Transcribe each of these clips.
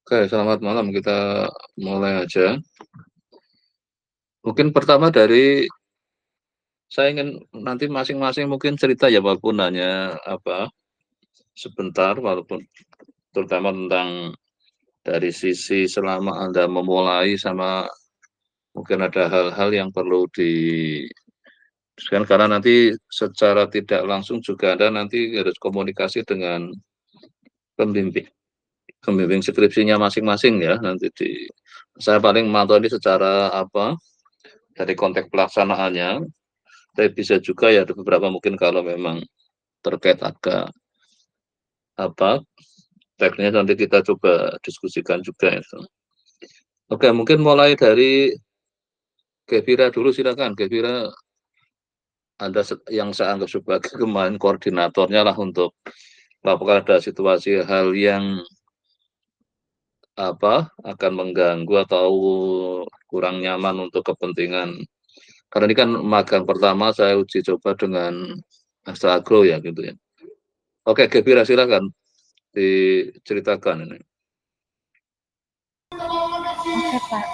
Oke, selamat malam. Kita mulai aja. Mungkin pertama dari saya ingin nanti masing-masing mungkin cerita ya, walaupun hanya sebentar, walaupun terutama tentang dari sisi selama Anda memulai sama mungkin ada hal-hal yang perlu karena nanti secara tidak langsung juga Anda nanti harus komunikasi dengan pembimbing pembimbing skripsinya masing-masing ya. Saya paling memantau ini secara dari konteks pelaksanaannya. Tapi bisa juga ya ada beberapa mungkin kalau memang terkait agak apa teknisnya nanti kita coba diskusikan juga itu. Oke, mungkin mulai dari Gevira dulu, silakan Gevira. Anda yang saya anggap sebagai kemarin koordinatornya lah untuk apakah ada situasi hal yang akan mengganggu atau kurang nyaman untuk kepentingan. Karena ini kan magang pertama saya uji coba dengan Astra Agro ya gitu ya. Oke, Gevira silakan diceritakan ini. Oke Pak,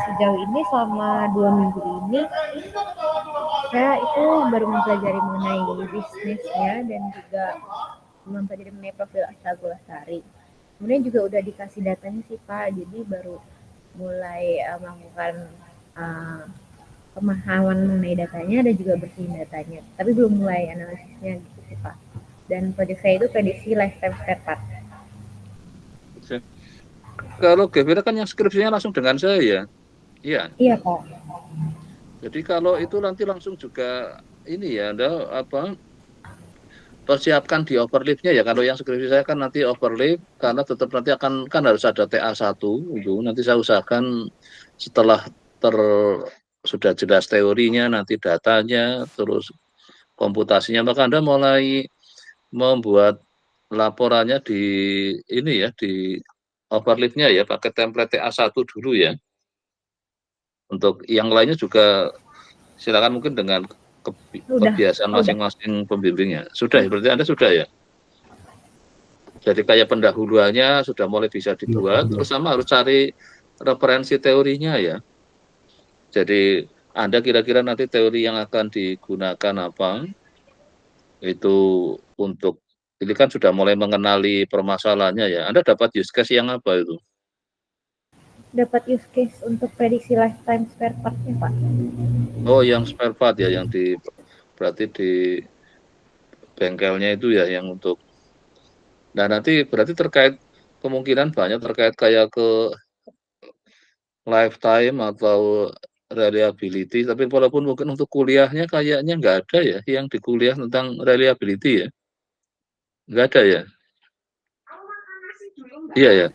sejauh ini selama 2 minggu ini saya itu baru mempelajari mengenai bisnisnya dan juga mempelajari mengenai profil Astagolasari. Kemudian juga udah dikasih datanya sih Pak, jadi baru mulai melakukan uh, pemahaman mengenai datanya dan juga bersihin datanya. Tapi belum mulai analisisnya gitu sih Pak. Dan proyek saya itu prediksi lifetime spare part. Kalau Gevira kan yang skripsinya langsung dengan saya ya. Iya. Iya Pak. Jadi kalau itu nanti langsung juga ini ya, Anda persiapkan di overleaf-nya ya. Kalau yang skripsi saya kan nanti overleaf karena tetap nanti kan harus ada TA1 itu. Nanti saya usahakan setelah sudah jelas teorinya, nanti datanya, terus komputasinya, maka Anda mulai membuat laporannya di ini ya, di overleaf-nya ya, pakai template TA1 dulu ya. Untuk yang lainnya juga silakan mungkin dengan kebiasaan Udah. masing-masing pembimbingnya. Sudah, berarti Anda sudah ya? Jadi kayak pendahuluannya sudah mulai bisa dibuat, terus sama harus cari referensi teorinya ya. Jadi Anda kira-kira nanti teori yang akan digunakan apa, itu untuk, ini kan sudah mulai mengenali permasalahannya ya. Anda dapat use case yang apa itu? Dapat use case untuk prediksi lifetime spare part-nya Pak. Oh, yang spare part ya, berarti di bengkelnya itu ya, yang untuk. Nah, nanti berarti terkait kemungkinan banyak terkait kayak ke lifetime atau reliability, tapi walaupun mungkin untuk kuliahnya kayaknya nggak ada ya, yang di kuliah tentang reliability ya, nggak ada ya. Iya ya,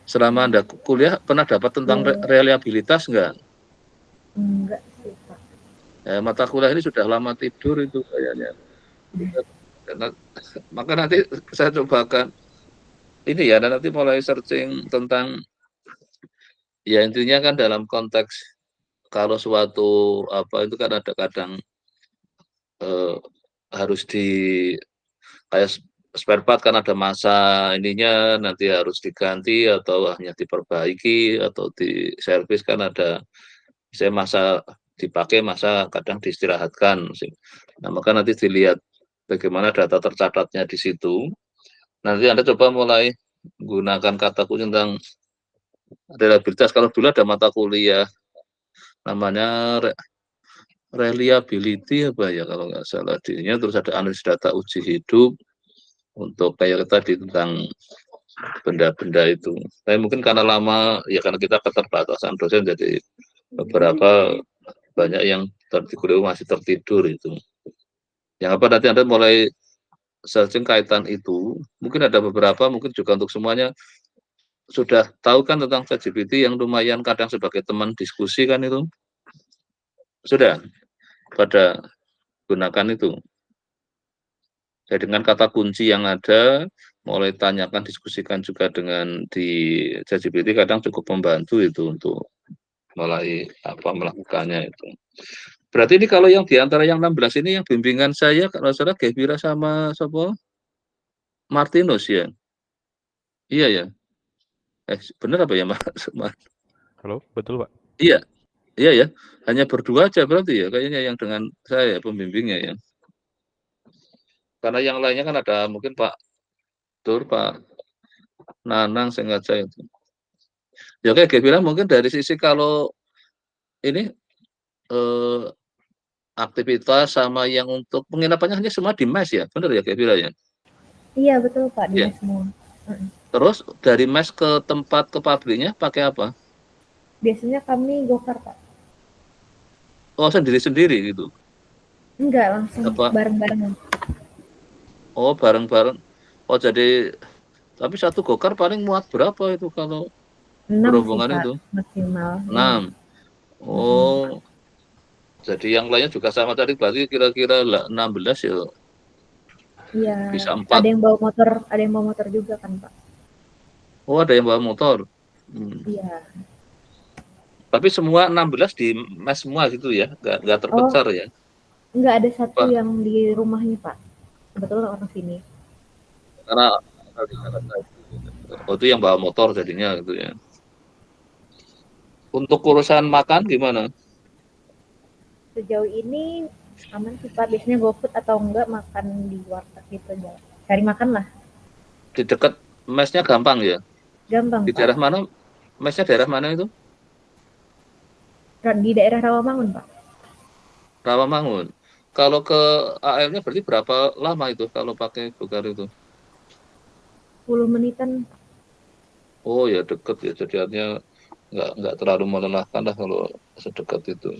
selama Anda kuliah pernah dapat tentang reliabilitas nggak? Enggak sih Pak. Mata kuliah ini sudah lama tidur itu kayaknya. Karena, maka nanti saya cobakan ini ya, dan nanti mulai searching tentang, ya intinya kan dalam konteks kalau suatu itu kan ada kadang eh, harus kayak spare part kan ada masa ininya nanti harus diganti atau hanya diperbaiki atau di servis kan ada saya masa dipakai masa kadang diistirahatkan. Nah, maka nanti dilihat bagaimana data tercatatnya di situ. Nanti Anda coba mulai gunakan kata kunci tentang reliabilitas. Kalau dulu ada mata kuliah namanya reliability apa ya kalau nggak salah dirinya, terus ada analisis data uji hidup untuk kayak tadi tentang benda-benda itu. Tapi mungkin karena lama ya, karena kita keterbatasan dosen, jadi beberapa banyak yang masih tertidur itu. Yang nanti Anda mulai searching kaitan itu, mungkin ada beberapa, mungkin juga untuk semuanya sudah tahu kan tentang ChatGPT yang lumayan kadang sebagai teman diskusi kan itu. Sudah pada gunakan itu. Jadi dengan kata kunci yang ada, mulai tanyakan, diskusikan juga dengan di ChatGPT kadang cukup membantu itu untuk mulai melakukannya itu. Berarti ini kalau yang di antara yang 16 ini yang bimbingan saya kalau salah Gevira sama siapa? Martinus ya. Iya ya. Benar apa ya Mas? Halo, betul Pak? Iya, iya ya. Hanya berdua aja berarti ya, kayaknya yang dengan saya pembimbingnya ya. Karena yang lainnya kan ada mungkin Pak Dur, Pak Nanang, sengaja itu. Ya oke, bilang mungkin dari sisi kalau ini eh, aktivitas sama yang untuk penginapannya hanya semua di mes ya, benar ya kayak bilang ya? Iya betul Pak, di Iya. mes semua. Terus dari mes ke tempat ke pabriknya pakai apa? Biasanya kami go-kart Pak. Oh sendiri-sendiri gitu. Enggak, langsung Apa? bareng-bareng. Oh bareng-bareng. Oh jadi tapi satu gokar paling muat berapa itu kalau 6 sih berombongan Pak, itu? maksimal. Iya. 6. Oh, jadi yang lainnya juga sama tadi berarti kira-kira 16 ya. Iya, Bisa 4. ada yang bawa motor juga kan Pak. Oh, ada yang bawa motor. Iya. Tapi semua 16 di mes semua gitu ya, nggak Oh, terpencar ya. enggak, ada satu Pak, yang di rumahnya Pak. Kebetulan orang sini. karena oh, itu yang bawa motor jadinya gitu ya. Untuk urusan makan gimana? Sejauh ini aman sih Pak. Biasanya GoFood atau enggak makan di warteg gitu aja. Cari makan lah. Di dekat mesnya gampang ya. Gampang Di Pak. daerah mana? Mesnya daerah mana itu? Di daerah Rawamangun Pak. Rawamangun. Kalau ke AL-nya berarti berapa lama itu kalau pakai Gokar itu? 10 menitan. Oh ya deket ya, jadi artinya nggak terlalu melelahkan lah kalau sedekat itu.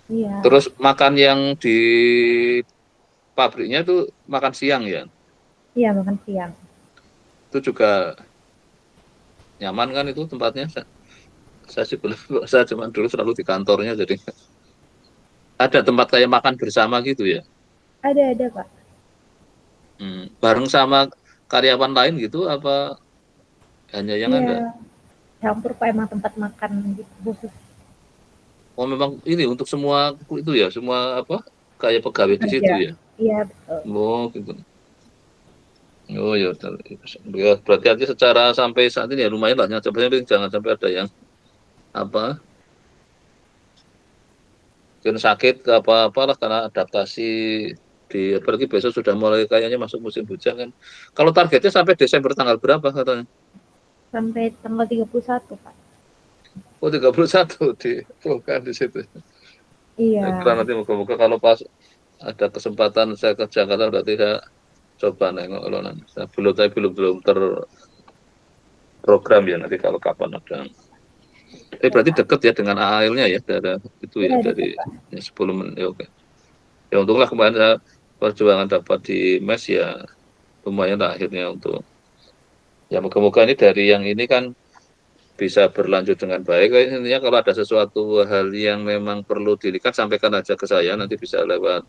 Iya. Terus makan yang di pabriknya tuh makan siang ya, Iya, makan siang. itu juga nyaman kan itu tempatnya. Saya sih belum, saya cuma dulu selalu di kantornya, jadi ada tempat kayak makan bersama gitu ya. Ada Pak. Bareng sama karyawan lain gitu apa hanya yang Iya, Anda? campur Pak, emang tempat makan gitu khusus Oh memang ini untuk semua itu ya, semua apa kayak pegawai di situ kerja. ya. Iya, betul. Oh gitu. Oh ya, ya berarti artinya secara sampai saat ini ya lumayan lah. Jangan sampai ada yang apa mungkin sakit ke apa-apalah karena adaptasi di apalagi besok sudah mulai kayaknya masuk musim hujan kan. Kalau targetnya sampai Desember tanggal berapa katanya? Sampai tanggal 31 Pak. Oh 31 di bukan di situ. Saya kira Iya. nanti moga-moga kalau pas ada kesempatan saya ke Jakarta berarti saya coba nengok kalau nanti. Saya belum terprogram ya nanti kalau kapan ada. Iya Berarti Pak. deket ya dengan AAL-nya ya dari itu ya Iya, dari dekat Pak. ya, 10 menit. Ya, oke. Ya untunglah kemarin saya perjuangan dapat di mes ya lumayan lah akhirnya untuk ya moga-moga ini dari yang ini kan bisa berlanjut dengan baik. Intinya kalau ada sesuatu hal yang memang perlu dilihat sampaikan aja ke saya nanti bisa lewat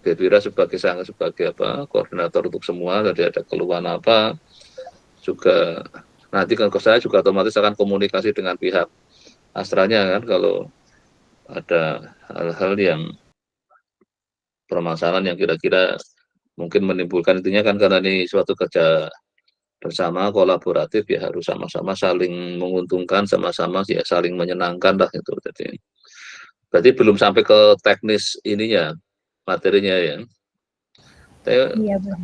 Bedwira sebagai sangat sebagai apa koordinator untuk semua. Tadi ada keluhan apa juga nanti kan ke saya juga otomatis akan komunikasi dengan pihak astranya kan kalau ada hal-hal yang permasalahan yang kira-kira mungkin menimbulkan intinya kan karena ini suatu kerja bersama kolaboratif ya harus sama-sama saling menguntungkan sama-sama ya saling menyenangkan lah itu jadi berarti belum sampai ke teknis ininya materinya ya. Saya, Iya, benar.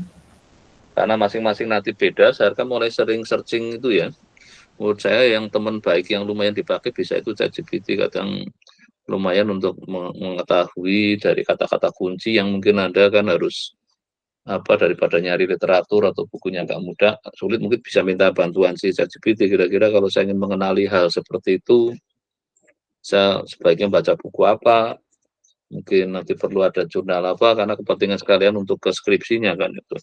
karena masing-masing nanti beda saya kan mulai sering searching itu ya menurut saya yang teman baik yang lumayan dipakai bisa itu ChatGPT kadang lumayan untuk mengetahui dari kata-kata kunci yang mungkin Anda kan harus apa daripada nyari literatur atau bukunya agak mudah sulit mungkin bisa minta bantuan si ChatGPT kira-kira kalau saya ingin mengenali hal seperti itu saya sebaiknya baca buku apa mungkin nanti perlu ada jurnal apa karena kepentingan sekalian untuk ke skripsinya kan itu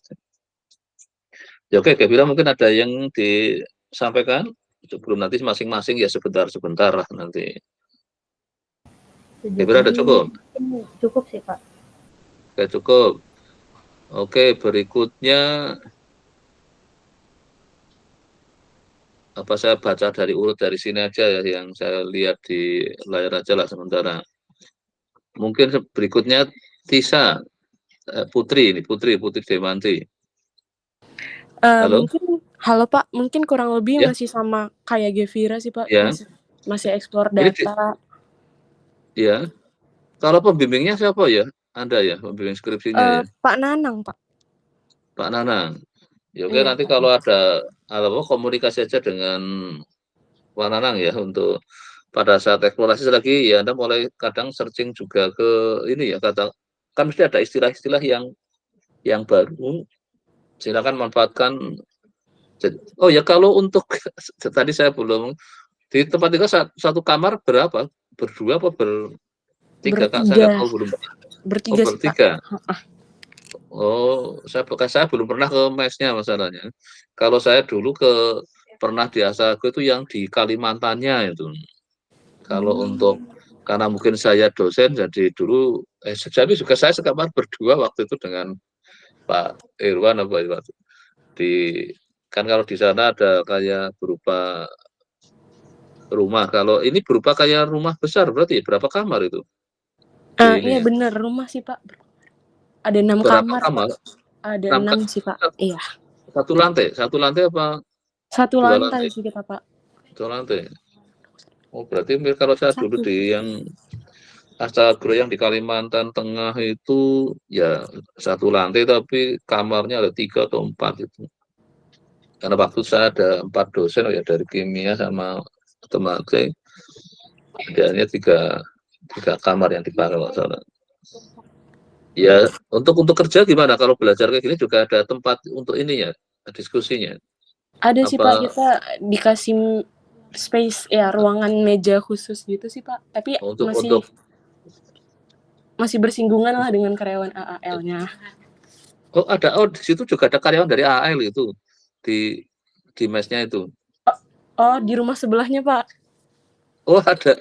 ya oke Gabila mungkin ada yang disampaikan sebelum nanti masing-masing ya sebentar-sebentar lah nanti Sejauh Gabila ada ini cukup cukup sih Pak. oke cukup oke berikutnya apa saya baca dari urut dari sini aja ya yang saya lihat di layar aja lah sementara. Mungkin berikutnya Tisa Putri ini Putri Demanti. Halo? Halo Pak, mungkin kurang lebih Ya, masih sama kayak Gevira sih Pak, ya. masih explore Ini data. ya. Kalau pembimbingnya siapa ya? Anda ya, pembimbing skripsinya ya, Pak Nanang Pak. Pak Nanang. Ya oke, Iya nanti Pak. kalau ada komunikasi aja dengan Pak Nanang ya untuk pada saat eksplorasi lagi ya Anda mulai kadang searching juga ke ini ya kata kan mesti ada istilah-istilah yang baru. Silakan manfaatkan. Oh ya kalau untuk tadi saya belum di tempat tinggal satu kamar berapa? Berdua apa bertiga Kak? Saya nggak Bertiga. tahu belum. Oh Bertiga sih Pak. bertiga. Oh saya belum pernah ke mesnya masalahnya. Kalau saya dulu pernah di Asago itu yang di Kalimantannya itu. Kalau untuk karena mungkin saya dosen jadi dulu jadi juga saya sekamar berdua waktu itu dengan Pak Irwan apa itu di kan kalau di sana ada kayak berupa rumah. Kalau ini berupa kayak rumah besar berarti berapa kamar itu? Iya Ini bener rumah sih Pak. Ada 6 berapa kamar. kamar? Ada 6 6 sih Pak. Iya. Satu lantai apa Satu dua lantai lantai? sih kita Pak. Satu lantai. Oh berarti kalau saya dulu Satu. di yang Astagro yang di Kalimantan Tengah itu ya satu lantai tapi kamarnya ada 3 atau 4 itu. Karena waktu saya ada 4 dosen ya dari kimia sama matematika, adanya tiga kamar yang dipakai kalau salah. Ya untuk kerja gimana kalau belajar kayak gini juga ada tempat untuk ini ya diskusinya. Ada sih Pak, Apa kita dikasih space ya ruangan meja khusus gitu sih Pak. Tapi untuk masih bersinggungan lah dengan karyawan AAL-nya. di situ juga ada karyawan dari AAL itu di mesnya itu. Oh, di rumah sebelahnya Pak. Oh ada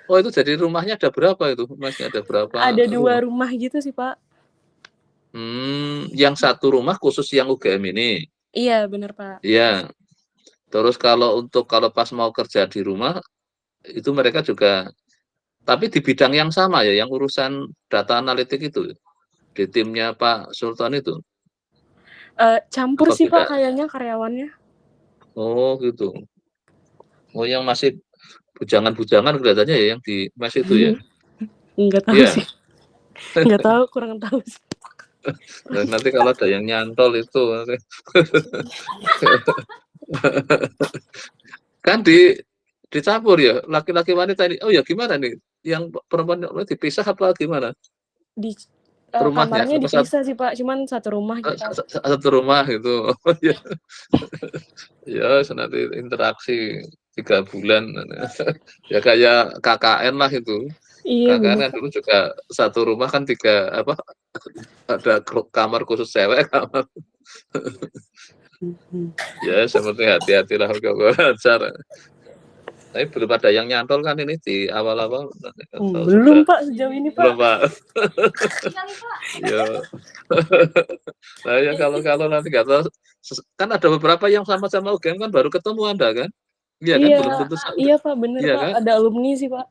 itu jadi rumahnya ada berapa itu mesnya ada berapa? Ada 2 rumah gitu sih Pak. Yang satu rumah khusus yang UGM ini. Iya benar Pak. Iya. Terus kalau pas mau kerja di rumah itu mereka juga tapi di bidang yang sama ya, yang urusan data analitik itu di timnya Pak Sultan itu. Campur Apa sih beda? Pak kayaknya karyawannya. Oh gitu. Oh yang masih bujangan-bujangan kelihatannya ya yang di mes itu ya. Enggak tahu Iya. sih. Enggak tahu, kurang tahu sih. Nanti kalau ada yang nyantol itu kan dicampur ya laki-laki wanita ini. Oh ya gimana nih? Yang perempuan dipisah apa gimana? Di Rumahnya kamarnya dipisah sih Pak, cuman satu rumah kita. satu rumah gitu. Oh ya. Ya, nanti interaksi 3 bulan. Ya kayak KKN lah itu. Iya KKN benar kan Pak. dulu juga satu rumah kan 3 ada kamar khusus cewek kamar. Ya seperti hati-hatilah kalau belajar. Tapi belum ada yang nyantol kan ini di awal-awal. Belum Pak sejauh ini Pak. Belum Pak. Ya. Nah ya kalau nanti nggak tahu kan ada beberapa yang sama-sama UGM kan baru ketemu Anda kan? Iya kan belum tentu Iya Pak bener iya Pak, kan? ada alumni sih Pak.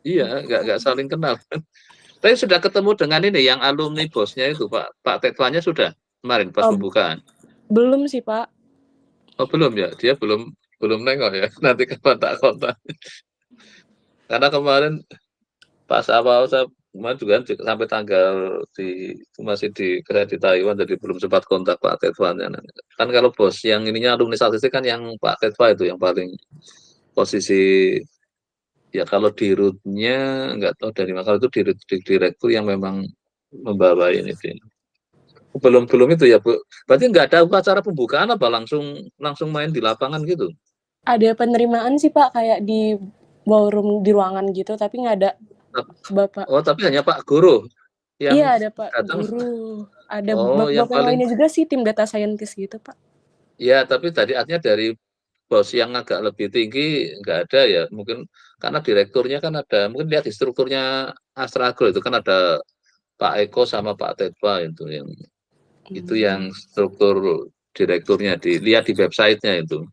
Iya nggak saling kenal. Tapi sudah ketemu dengan ini yang alumni bosnya itu Pak Tetwanya sudah kemarin pas pembukaan. Belum sih Pak. Oh belum ya, dia belum nengok ya. Nanti kontak. Karena kemarin pas awal saya kemarin juga sampai tanggal masih di Taiwan jadi belum sempat kontak Pak Tetwanya. Kan kalau bos yang ininya alumni statistik kan yang Pak Tetwa itu yang paling posisi ya kalau di root-nya nggak tahu dari mana kalau itu di direktur yang memang membawa ini belum itu ya Bu. Berarti nggak ada upacara pembukaan apa langsung main di lapangan gitu? Ada penerimaan sih Pak kayak di ballroom di ruangan gitu tapi nggak ada Bapak. Oh tapi hanya Pak Guru yang iya ada Pak datang. Guru. Ada yang Bapak lainnya juga sih tim data scientist gitu Pak. Ya tapi tadi artinya dari bos yang agak lebih tinggi nggak ada ya mungkin karena direkturnya kan ada mungkin lihat di strukturnya Astragro itu kan ada Pak Eko sama Pak Tetwa itu yang struktur direkturnya dilihat di websitenya itu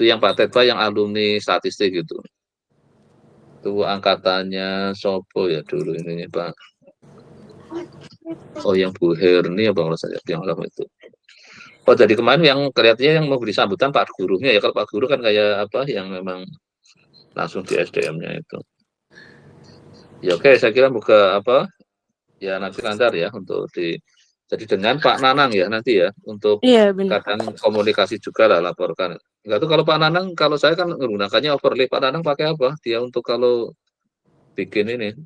yang Pak Tetwa yang alumni statistik itu angkatannya Sopo ya dulu ini Pak yang Bu Herni apa kalau saya yang lama itu Oh, jadi kemarin yang kelihatannya yang memberi sambutan Pak Gurunya ya. Kalau Pak Guru kan kayak apa yang memang langsung di SDM-nya itu. Ya oke, saya kira buka apa ya nanti lancar ya untuk jadi dengan Pak Nanang ya nanti ya untuk Iya, benar. kadang komunikasi juga lah laporkan. Enggak tuh kalau Pak Nanang, kalau saya kan menggunakannya overlay. Pak Nanang pakai apa? Dia untuk kalau bikin ini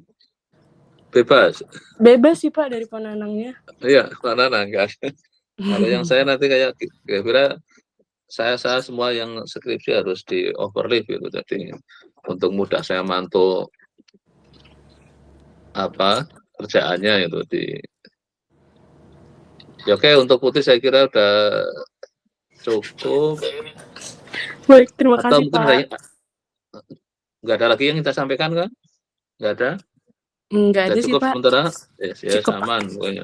bebas. Bebas sih Pak dari penanangnya. Iya, Pak Nanang enggak. Kalau yang saya nanti kayak kira-kira saya semua yang skripsi harus di overlay gitu. Jadi untuk mudah saya mantul apa kerjaannya itu di. Ya oke, untuk putih saya kira udah cukup. Baik, terima Atau kasih mungkin Pak. nggak ada lagi yang kita sampaikan kan? Nggak ada? Enggak Sudah ada sih cukup Pak. sementara? Yes, ya, Cukup Pak. aman pokoknya.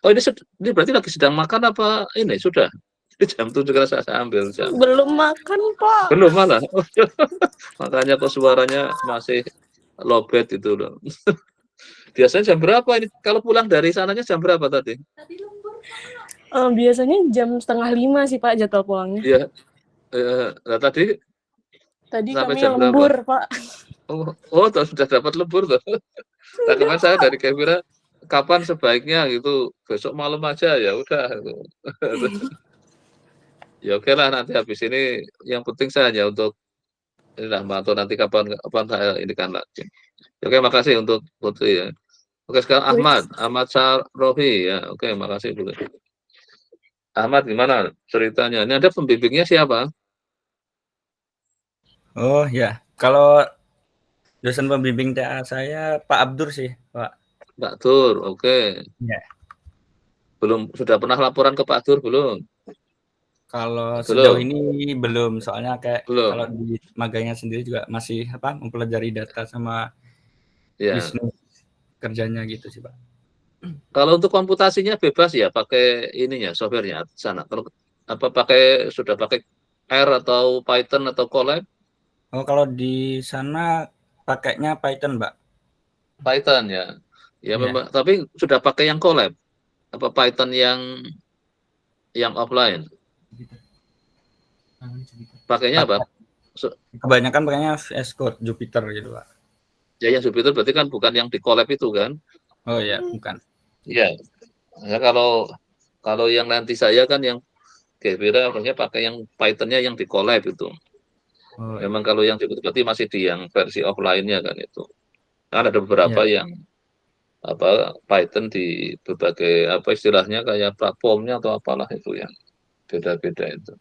Oh ini berarti lagi sedang makan apa ini sudah? Jam 7 kan saya ambil jam. Belum makan Pak. Belum malah. Makanya kok suaranya masih lowbat itu loh. Biasanya jam berapa ini? Kalau pulang dari sananya jam berapa tadi? Biasanya jam 4:30 sih Pak jadwal pulangnya. Iya. Nah, tadi sampai Kami jam lembur berapa? Pak. Sudah dapat lembur tuh. Nah, kemarin saya dari Kevira, kapan sebaiknya gitu, besok malam aja ya udah. Gitu. Ya oke lah nanti habis ini yang penting saya hanya untuk inilah mantau nanti kapan kapan saya ini kan lagi. Ya, oke makasih untuk Putri ya. Oke sekarang Ahmad Sarofi ya. Oke makasih dulu. Ahmad gimana ceritanya? Ini ada pembimbingnya siapa? Oh ya, kalau dosen pembimbing TA saya Pak Abdur sih, Pak. Pak Dur, oke. Ya. Belum sudah pernah laporan ke Pak Dur belum? Kalau sejauh Belum. ini belum, soalnya kayak Belum. kalau di magangnya sendiri juga masih mempelajari data sama Ya. bisnis kerjanya gitu sih, Pak. Kalau untuk komputasinya bebas ya pakai ininya softwarenya sana. Kalau apa sudah pakai R atau Python atau Colab? Oh, kalau di sana pakainya Python, Mbak. Python ya. Ya memang, tapi sudah pakai yang Colab. Apa Python yang offline? Pakainya apa? Kebanyakan pakainya VS Code Jupyter gitu, Pak. Ya yang Jupyter berarti kan bukan yang di Colab itu kan? Oh ya, bukan. Iya. Ya kalau yang nanti saya kan yang kira-kira pakai yang Pythonnya yang di Colab itu. Oh, Memang kalau yang berarti masih di yang versi offline-nya kan itu. Kan ada beberapa yang Python di berbagai apa istilahnya kayak platformnya atau apalah itu yang beda-beda itu.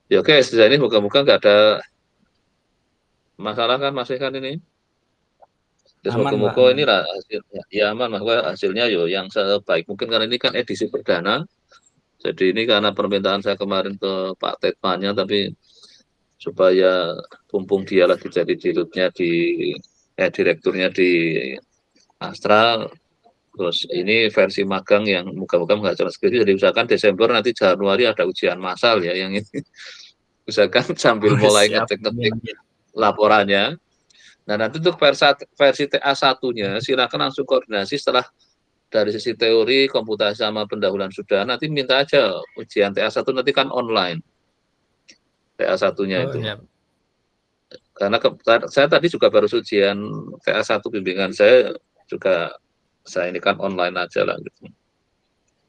Ya oke, sejauh ini moga-moga nggak ada masalah kan masih kan ini. Terus aman, Pak. moga-moga inilah hasilnya ya aman, hasilnya yo yang sebaik mungkin karena ini kan edisi perdana. Jadi ini karena permintaan saya kemarin ke Pak Tetmanya, tapi supaya mumpung dia lagi jadi dirutnya direkturnya di Astra, terus ini versi magang yang moga-moga mengajar skripsi, jadi usahakan Desember nanti Januari ada ujian massal ya yang ini. Usahakan sambil mulai ngetik-ngetik laporannya. Nah nanti untuk versi TA1-nya silakan langsung koordinasi setelah dari sisi teori, komputasi sama pendahuluan sudah, nanti minta aja ujian TA1 nanti kan online. TA1-nya itu. Ya. Karena saya tadi juga baru ujian TA1 bimbingan saya juga saya ini kan online aja lah gitu.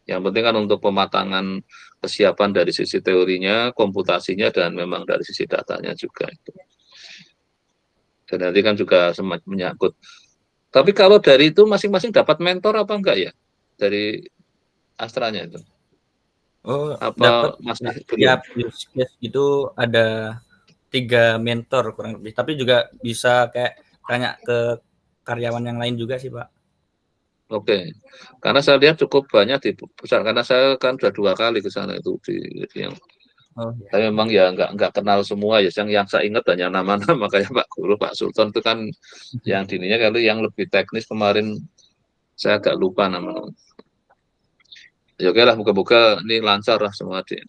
Yang penting kan untuk pematangan kesiapan dari sisi teorinya, komputasinya, dan memang dari sisi datanya juga itu. Dan nanti kan juga semacam menyangkut. Tapi kalau dari itu masing-masing dapat mentor apa enggak ya? Dari Astranya itu? Oh, apa dapat masih tiap use case itu ada 3 mentor kurang lebih. Tapi juga bisa kayak tanya ke karyawan yang lain juga sih, Pak. Oke, karena saya lihat cukup banyak di pusat, karena saya kan sudah 2 kali ke sana itu di yang saya memang ya nggak kenal semua ya, yang saya ingat hanya nama-nama kayak Pak Guru, Pak Sultan itu kan yang dininya kalau yang lebih teknis kemarin saya agak lupa namanya. Ya oke lah, moga-moga ini lancar lah semua di.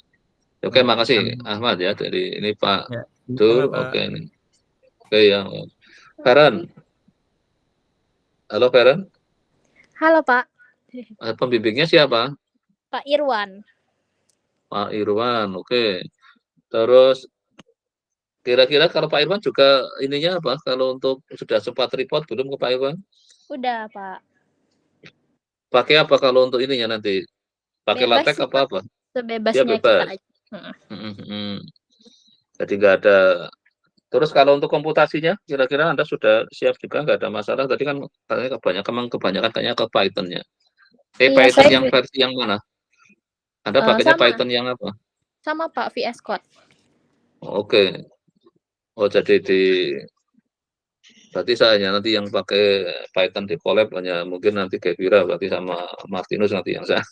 Oke, makasih Ahmad ya dari ini Pak Dur. Oke ini. Oke ya. Feren. Halo Feren. Halo Pak. Pembimbingnya siapa? Pak Irwan. Pak Irwan, oke. Terus kira-kira kalau Pak Irwan juga ininya apa? Kalau untuk sudah sempat report belum ke Pak Irwan? Udah, Pak. Pakai apa kalau untuk ininya nanti? Pakai Bebas latex sih, apa Pak. apa? Dia Sebebasnya kita bebas. aja. Heeh. Jadi nggak ada. Terus kalau untuk komputasinya, kira-kira Anda sudah siap juga, nggak ada masalah. Tadi kan katanya kebanyakan kayaknya ke Python-nya. Iya, Python saya yang versi yang mana? Anda pakainya sama Python yang apa? Pak, VS Code. Oke. Oh, jadi berarti saya nanti yang pakai Python di collab hanya mungkin nanti Kevira berarti sama Martinus nanti yang saya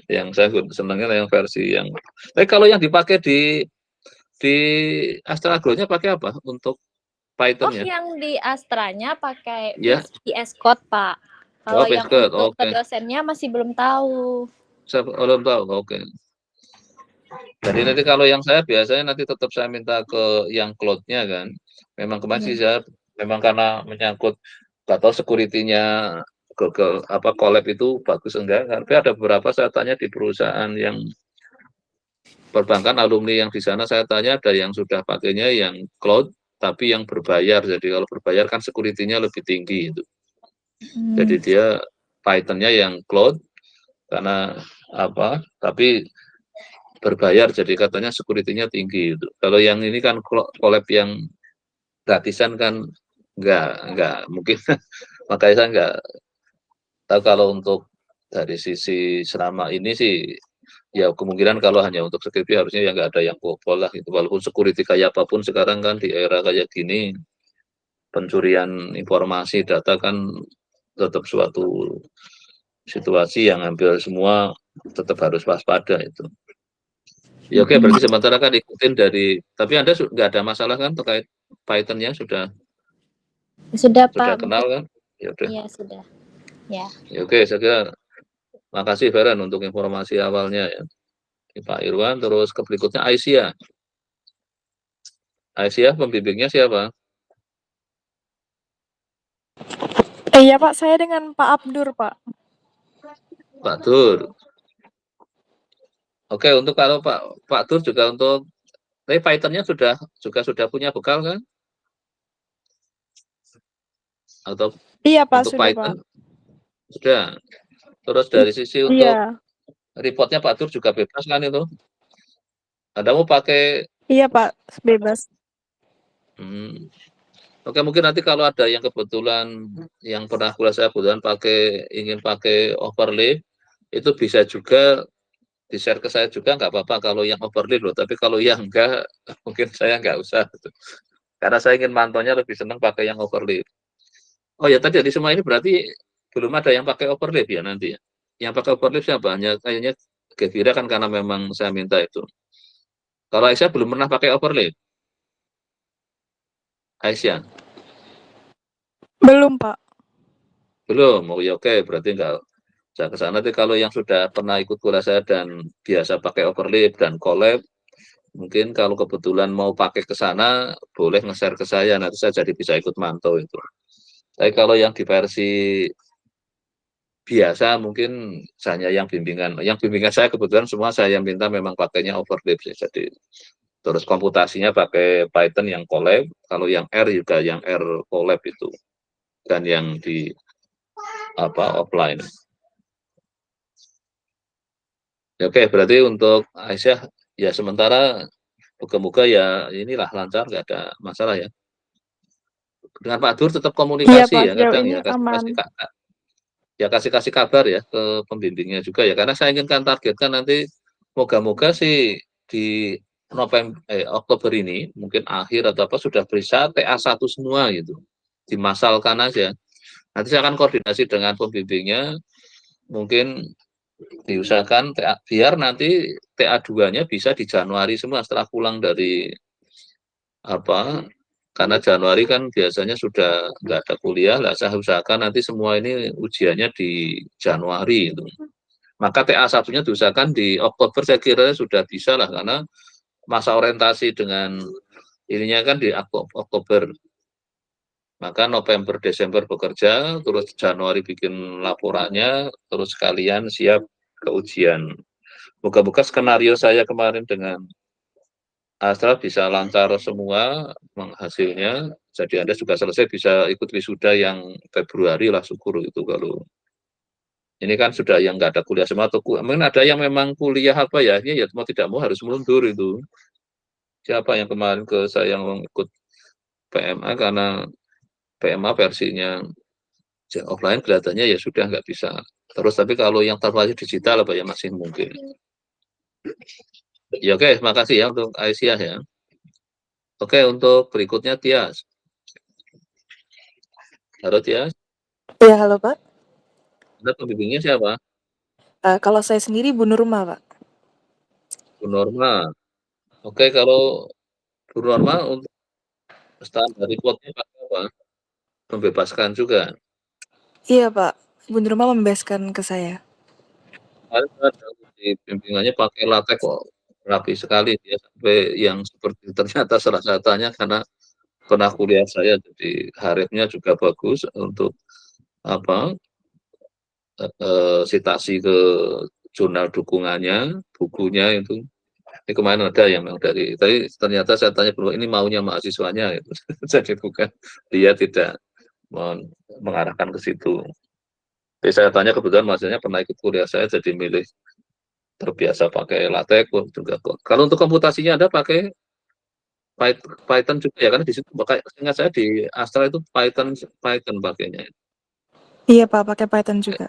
yang saya senangnya yang versi yang. Tapi kalau yang dipakai di Astra Agro-nya pakai apa untuk Oh, Python-nya? yang di Astranya pakai Ya. VS Code, Pak. Oh, Kalau yang Pascal. untuk ke Oke. dosennya masih belum tahu. Saya belum tahu. Oke. Jadi nanti kalau yang saya biasanya nanti tetap saya minta ke yang cloud-nya kan. Memang kemarin sih saya memang karena menyangkut nggak tahu security-nya Google apa collab itu bagus enggak. Tapi ada beberapa saya tanya di perusahaan yang perbankan alumni yang di sana saya tanya ada yang sudah pakainya yang cloud tapi yang berbayar. Jadi kalau berbayar kan security-nya lebih tinggi itu. Jadi dia Python-nya yang cloud karena apa? Tapi berbayar jadi katanya security-nya tinggi itu. Kalau yang ini kan collab yang gratisan kan enggak mungkin makanya saya enggak tahu kalau untuk dari sisi selama ini sih ya kemungkinan kalau hanya untuk security harusnya ya enggak ada yang bobol lah gitu. Walaupun security kayak apapun sekarang kan di era kayak gini pencurian informasi data kan tetap suatu situasi yang hampir semua tetap harus waspada itu. Ya oke, berarti sementara kan ikutin dari, tapi Anda nggak ada masalah kan terkait Python-nya sudah Pak. kenal kan? Ya udah. Iya, sudah. Ya. Ya oke, saya kira makasih Feren untuk informasi awalnya ya. Pak Irwan, terus ke berikutnya Aisyah. Aisyah pembimbingnya siapa? Iya Pak, saya dengan Pak Abdur Pak. Pak Dur. Oke, untuk kalau Pak Dur juga untuk, tapi Python-nya sudah punya bekal kan? Atau Iya Pak, untuk sudah Python Pak. sudah. Terus dari sisi untuk Iya. reportnya Pak Dur juga bebas kan itu? Anda mau pakai? Iya Pak, bebas. Oke, mungkin nanti kalau ada yang kebetulan yang pernah kuliah saya kebetulan ingin pakai overlay, itu bisa juga di-share ke saya juga nggak apa-apa kalau yang overlay loh. Tapi kalau yang enggak, mungkin saya nggak usah. Karena saya ingin mantaunya lebih senang pakai yang overlay. Oh ya tadi di semua ini berarti belum ada yang pakai overlay ya nanti ya. Yang pakai overlay siapa? Hanya kayaknya Gevira kan karena memang saya minta itu. Kalau Aisyah belum pernah pakai overlay. Aisyah. Belum Pak. Belum. Oh ya oke, berarti enggak saya ke sana. Nanti kalau yang sudah pernah ikut kuliah saya dan biasa pakai overlay dan collab, mungkin kalau kebetulan mau pakai ke sana, boleh nge-share ke saya, nanti saya jadi bisa ikut mantau itu. Tapi kalau yang di versi biasa mungkin hanya yang bimbingan saya kebetulan semua saya minta memang pakainya overlay jadi terus komputasinya pakai Python yang collab, kalau yang R juga yang R collab itu dan yang di offline. Oke, berarti untuk Aisyah ya sementara moga-moga ya inilah lancar, nggak ada masalah ya. Dengan Pak Dur tetap komunikasi Pak, ya kadang ini ya aman. kasih kabar ya ke pembimbingnya juga ya karena saya inginkan targetkan nanti moga-moga sih di Oktober ini mungkin akhir atau apa sudah bisa TA1 semua gitu dimasalkan aja. Nanti saya akan koordinasi dengan pembimbingnya mungkin diusahakan biar nanti TA2-nya bisa di Januari semua setelah pulang dari karena Januari kan biasanya sudah nggak ada kuliah lah, saya usahakan nanti semua ini ujiannya di Januari itu. Maka TA1-nya diusahakan di Oktober saya kira sudah bisa lah karena masa orientasi dengan ininya kan di Oktober. Maka November Desember bekerja, terus Januari bikin laporannya, terus sekalian siap ke ujian. Moga-moga skenario saya kemarin dengan Astra bisa lancar semua hasilnya. Jadi Anda juga selesai bisa ikut wisuda yang Februari lah, syukur itu kalau ini kan sudah yang nggak ada kuliah semua atau mungkin ada yang memang kuliah apa ya, ya mau tidak mau harus mundur itu. Siapa yang kemarin ke saya yang ikut PMA karena PMA versinya offline kelihatannya ya sudah nggak bisa. Terus tapi kalau yang terbaik digital apa ya masih mungkin. Ya oke, makasih ya untuk Aisyah ya. Oke, untuk berikutnya Tias. Halo Tias, Ya, halo Pak. Anda pembimbingnya siapa? Kalau saya sendiri Bu Nurma, Pak. Bu Norma. Oke, kalau Bu Norma untuk standar reportnya pakai apa? Membebaskan juga. Iya Pak, Bu Nurma membebaskan ke saya. Kemarin ada di bimbingannya pakai latex kok rapi sekali dia sampai yang seperti ternyata salah satunya karena pernah kuliah saya jadi harifnya juga bagus untuk apa sitasi ke jurnal dukungannya, bukunya itu. Ini kemarin ada yang memang dari, tapi ternyata saya tanya bahwa ini maunya mahasiswanya, gitu. Jadi bukan dia tidak mengarahkan ke situ. Jadi saya tanya kebetulan mahasiswanya pernah ikut kuliah saya jadi milih terbiasa pakai latex juga kok. Kalau untuk komputasinya Anda pakai Python juga ya karena di situ ingat saya di Astra itu Python pakainya. Iya Pak, pakai Python juga.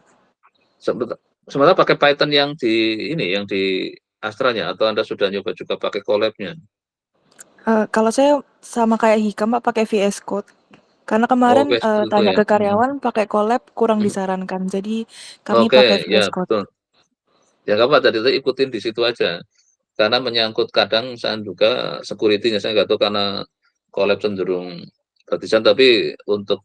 Sementara pakai Python yang di ini yang di Astranya atau Anda sudah nyoba juga pakai Colab-nya? Kalau saya sama kayak Hikam Pak, pakai VS Code. Karena kemarin VS Code itu tanya ya. ke karyawan pakai Colab kurang disarankan. Jadi kami Oke, pakai ya VS Code. betul. Ya nggak apa tadi itu ikutin di situ aja. Karena menyangkut kadang saya juga security-nya saya nggak tahu karena Colab cenderung gratisan tapi untuk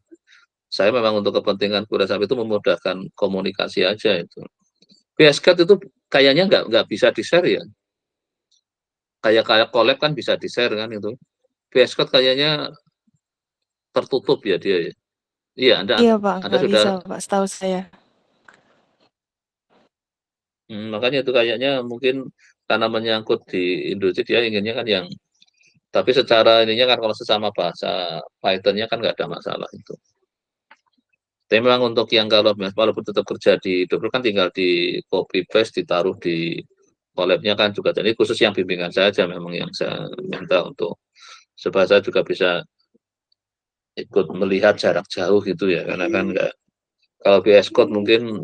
saya memang untuk kepentingan kuliah sampai itu memudahkan komunikasi aja itu. VS Code itu kayaknya nggak bisa di-share ya. Kayak Colab kan bisa di-share kan itu. VS Code kayaknya tertutup ya dia ya. Iya, Iya Pak, Anda nggak sudah bisa Pak, setahu saya. makanya itu kayaknya mungkin karena menyangkut di industri dia inginnya kan yang tapi secara ininya kan kalau sesama bahasa Python-nya kan nggak ada masalah itu. Tapi memang untuk yang kalau walaupun tetap kerja di double kan tinggal di copy paste ditaruh di collab-nya kan juga. Jadi khusus yang bimbingan saja memang yang saya minta untuk supaya saya juga bisa ikut melihat jarak jauh gitu ya karena kan nggak kalau VS Code mungkin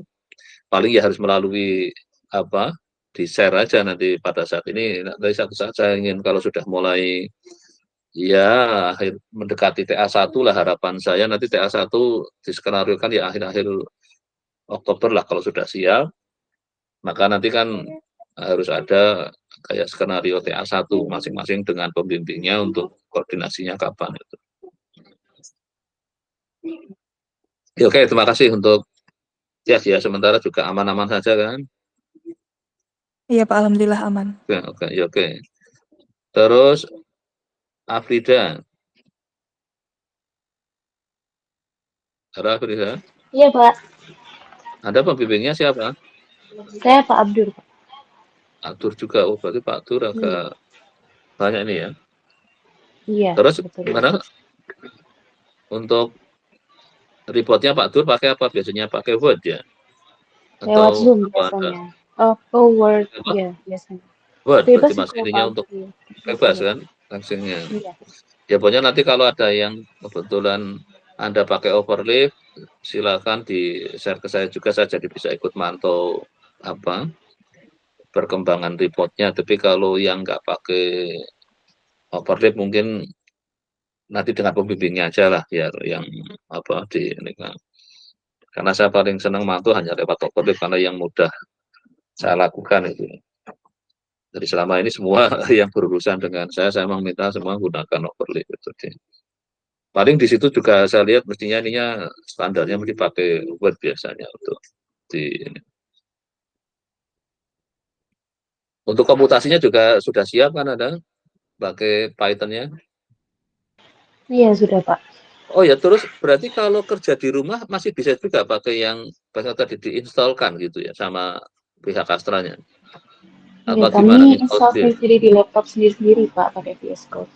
paling ya harus melalui apa di share aja nanti pada saat ini dari satu saat saya ingin kalau sudah mulai ya akhir mendekati TA1 lah harapan saya nanti TA1 diskenariokan ya akhir-akhir Oktober lah kalau sudah siap maka nanti kan harus ada kayak skenario TA1 masing-masing dengan pembimbingnya untuk koordinasinya kapan itu. Ya, oke, terima kasih untuk ya sementara juga aman-aman saja kan. Iya Pak, alhamdulillah aman. Oke. Terus Afrida. Halo Afrida. Iya, Pak. Ada pembimbingnya siapa? Saya Pak Abdur, Pak. Atur juga. Oh, berarti Pak Atur agak banyak ini ya. Iya, Terus betul. gimana untuk reportnya Pak Atur pakai apa? Biasanya pakai Word ya? Lewat Atau Zoom apa? biasanya. Oh, Word, iya, biasanya. Word, Bebas berarti sih Mas kalau ininya Pak untuk Abdur. bebas Iya. kan? Langsungnya. Iya. Ya pokoknya nanti kalau ada yang kebetulan Anda pakai overlay, silakan di-share ke saya juga, saya jadi bisa ikut mantau apa perkembangan reportnya. Tapi kalau yang nggak pakai overlay mungkin nanti dengan pembimbingnya aja lah, biar yang apa di ini kan. Karena saya paling senang mantau hanya lewat overlay karena yang mudah saya lakukan itu. Jadi selama ini semua yang berurusan dengan saya memang minta semua gunakan overlay gitu. Paling di situ juga saya lihat mestinya ininya standarnya mesti pakai Word biasanya untuk di ini. Untuk komputasinya juga sudah siap kan ada pakai Python-nya. Iya, sudah, Pak. Oh ya, terus berarti kalau kerja di rumah masih bisa juga pakai yang bahasa tadi diinstalkan gitu ya sama pihak Astranya? Iya, Apa gimana? kami Install install sendiri? sendiri di laptop sendiri-sendiri, Pak, pakai VS Code.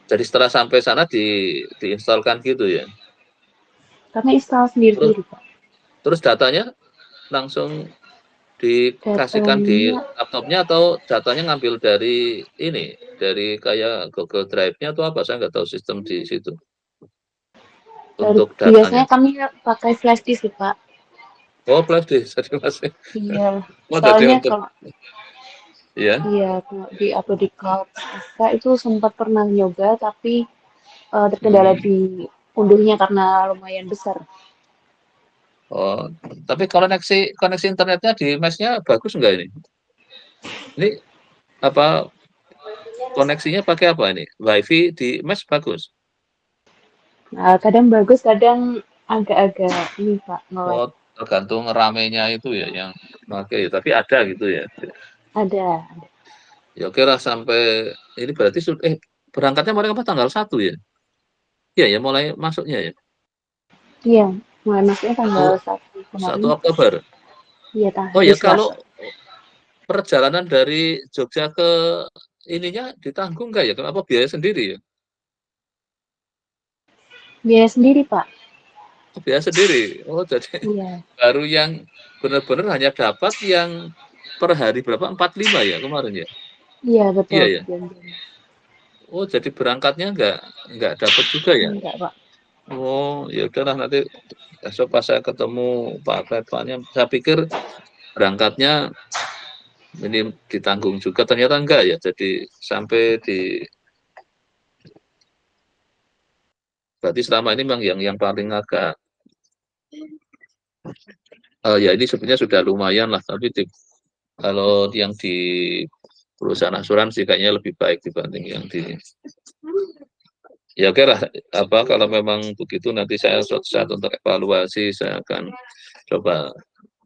Jadi setelah sampai sana diinstalkan gitu ya? Kami install Terus, sendiri-sendiri, Pak. terus datanya langsung dikasihkan di Datanya, laptopnya atau datanya ngambil dari ini, dari kayak Google Drive-nya atau apa? Saya nggak tahu sistem di situ untuk datanya. biasanya kami pakai flash disk sih, Pak. Oh, flash disk, jadi masih. Iya, Oh, jadi soalnya untuk, kalau ya. kalau di upload di cloud, saya itu sempat pernah nyoba, tapi terkendala Hmm. di unduhnya karena lumayan besar. Oh, tapi koneksi internetnya di mesnya bagus nggak ini? Ini apa koneksinya pakai apa ini? WiFi di mes bagus. Nah, kadang bagus, kadang agak-agak ini, Pak, nge-lag. Oh, tergantung ramenya itu ya yang pakai. Tapi ada gitu ya. Ada. Ya oke lah sampai ini berarti berangkatnya mulai apa tanggal 1 ya? Iya ya mulai masuknya ya. Iya, mulai masuknya tanggal Oh, 1 1 kemarin. Oktober. Iya, Oh hari ya Selasa. kalau perjalanan dari Jogja ke ininya ditanggung nggak ya? Apa biaya sendiri ya? Biaya sendiri, Pak. Oh, biaya sendiri. Oh jadi Iya, baru yang benar-benar hanya dapat yang per hari berapa? 45 ya kemarin ya? iya Iya betul. ya. Oh jadi berangkatnya nggak dapat juga ya? Enggak, Pak. Oh ya udahlah nanti besok pas saya ketemu Pak Redvannya, saya pikir berangkatnya ini ditanggung juga, ternyata enggak ya. Jadi sampai berarti selama ini memang yang paling agak ya ini sebenarnya sudah lumayan lah, tapi kalau yang di perusahaan asuransi kayaknya lebih baik dibanding yang di ya oke lah apa kalau memang begitu nanti saya suatu saat untuk evaluasi saya akan coba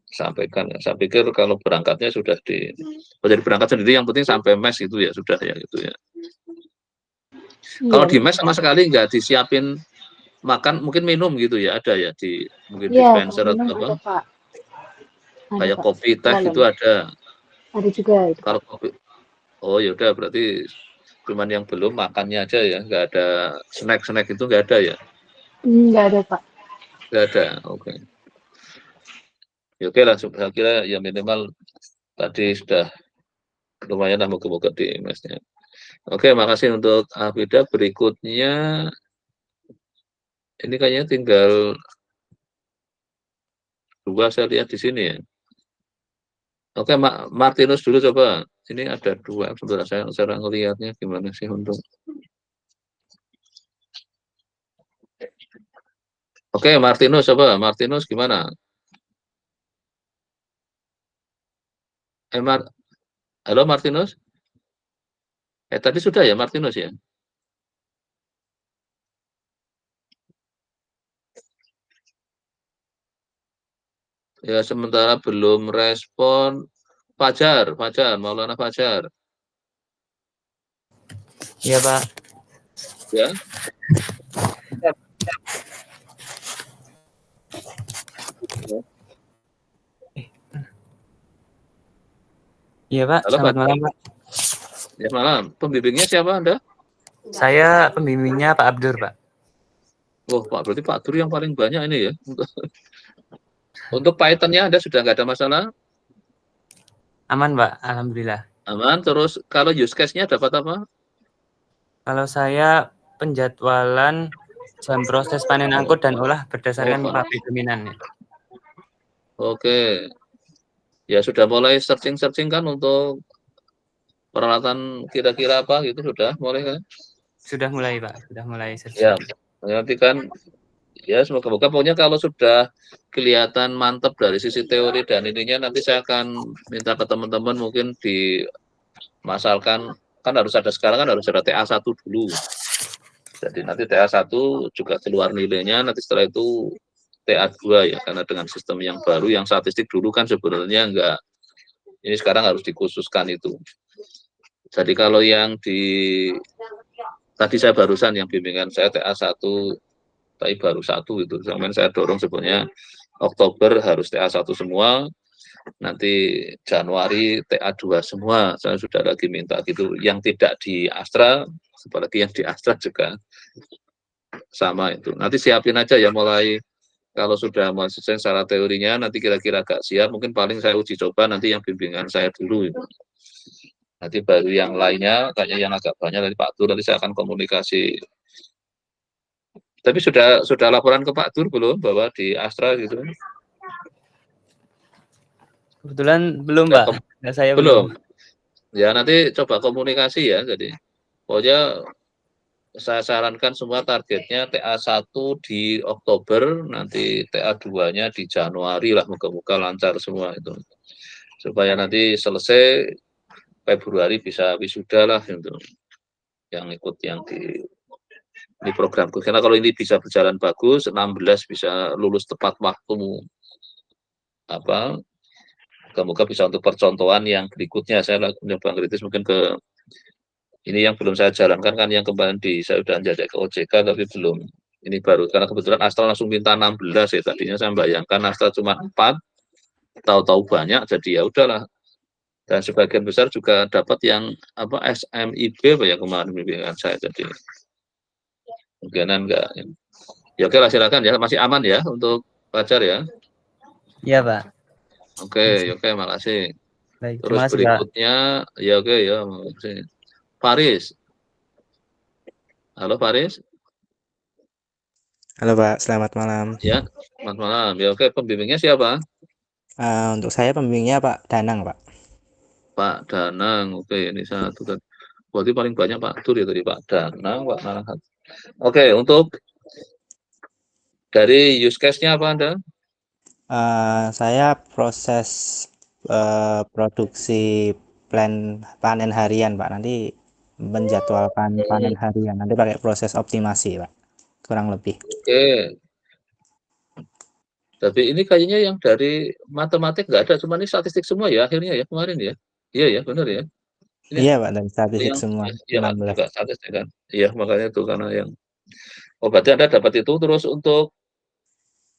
sampaikan. Saya pikir kalau berangkatnya sudah jadi berangkat sendiri yang penting sampai mes itu ya sudah ya gitu ya. Iya, Kalau di mes betul. sama sekali nggak disiapin makan mungkin minum gitu ya ada ya mungkin Iya, kalau dispenser minum atau apa ada, Pak. Ada, kayak Pak. kopi teh itu Galon. ada. Ada juga itu, Kalau Pak. kopi oh ya udah berarti cuman yang belum makannya aja ya nggak ada snack itu nggak ada ya Enggak ada, Pak. nggak ada oke. Ya oke lah saya kira ya minimal tadi sudah lumayan lah moga-moga di mesnya. Oke makasih untuk Afida berikutnya ini kayaknya tinggal 2 saya lihat di sini ya. Oke, Martinus dulu coba. Ini ada 2 sebentar saya cara ngelihatnya gimana sih untuk. Oke, Martinus coba. Martinus gimana? Halo Martinus? Tadi sudah ya Martinus ya? Ya sementara belum respon. Fajar, Maulana Fajar. Iya, Pak. Ya. Iya, Pak. Halo Selamat Pak. malam, Pak. Ya malam. Pembimbingnya siapa Anda? Saya pembimbingnya Pak Abdur, Pak. Oh, Pak, berarti Pak Dur yang paling banyak ini ya. Untuk Python-nya Anda sudah nggak ada masalah? Aman, Pak. Alhamdulillah. Aman. Terus kalau use case-nya dapat apa? Kalau saya penjadwalan jam proses panen angkut dan olah berdasarkan Pak. pabrik dominan. Oke. Ya sudah mulai searching kan untuk peralatan kira-kira apa gitu sudah mulai kan? Sudah mulai, Pak. Sudah mulai Ya, searching. nanti kan ya semoga pokoknya kalau sudah kelihatan mantap dari sisi teori dan ininya nanti saya akan minta ke teman-teman mungkin dimasalkan kan harus ada sekarang kan harus ada TA1 dulu. Jadi nanti TA1 juga keluar nilainya nanti setelah itu TA2 ya karena dengan sistem yang baru yang statistik dulu kan sebenarnya enggak ini sekarang harus dikhususkan itu. Jadi kalau yang tadi saya barusan yang bimbingan saya TA1 tapi baru 1 itu. Sampai saya dorong sebenarnya Oktober harus TA1 semua. nanti Januari TA2 semua, saya sudah lagi minta gitu. Yang tidak di Astra, apalagi yang di Astra juga sama itu. Nanti siapin aja ya, mulai kalau sudah mau selesai secara teorinya, nanti kira-kira agak siap, mungkin paling saya uji coba nanti yang bimbingan saya dulu. Nanti baru yang lainnya, kayaknya yang agak banyak dari Pak Tur, nanti saya akan komunikasi. Tapi sudah laporan ke Pak Tur belum bahwa di Astra gitu? Kebetulan belum, Pak. Nah, saya Belum. Ya nanti coba komunikasi ya. Jadi pokoknya saya sarankan semua targetnya TA1 di Oktober, nanti TA2-nya di Januari lah, moga-moga lancar semua itu. Supaya nanti selesai Februari bisa wisuda lah gitu. Yang ikut yang di programku. Karena kalau ini bisa berjalan bagus, 16 bisa lulus tepat waktu, apa, moga-moga bisa untuk percontohan yang berikutnya. Saya mencoba kritis mungkin ke ini yang belum saya jalankan kan, yang kemarin saya udah jajak ke OJK tapi belum. Ini baru karena kebetulan Astra langsung minta 16 ya, tadinya saya bayangkan Astra cuma 4, tahu-tahu banyak, jadi ya udahlah. Dan sebagian besar juga dapat yang apa SMIB apa ya kemarin bimbingan saya, jadi mungkinan enggak. Ya oke lah, silakan ya, masih aman ya untuk pelajar ya. Iya, Pak. Oke, makasih. Baik, Terus terima kasih, Pak. berikutnya, ya oke ya, makasih. Faris. Halo Faris. Halo Pak, selamat malam. Ya, selamat malam. Ya oke, pembimbingnya siapa? Untuk saya pembimbingnya Pak Danang, Pak. Pak Danang. Oke, ini satu kan. Berarti paling banyak Pak Tur ya tadi, Pak Danang, Pak Narahat. Oke, untuk dari use case-nya apa Anda? Saya proses produksi panen harian, Pak. Nanti menjadwalkan panen harian. Nanti pakai proses optimasi, Pak. Kurang lebih. Oke. Tapi ini kayaknya yang dari matematik nggak ada, cuma ini statistik semua ya akhirnya ya kemarin ya. Iya ya, benar ya. Ini Iya, Pak, dari statistik yang semua. iya kan, 16. juga statistik kan. Iya, makanya itu karena yang berarti Anda dapat itu. Terus untuk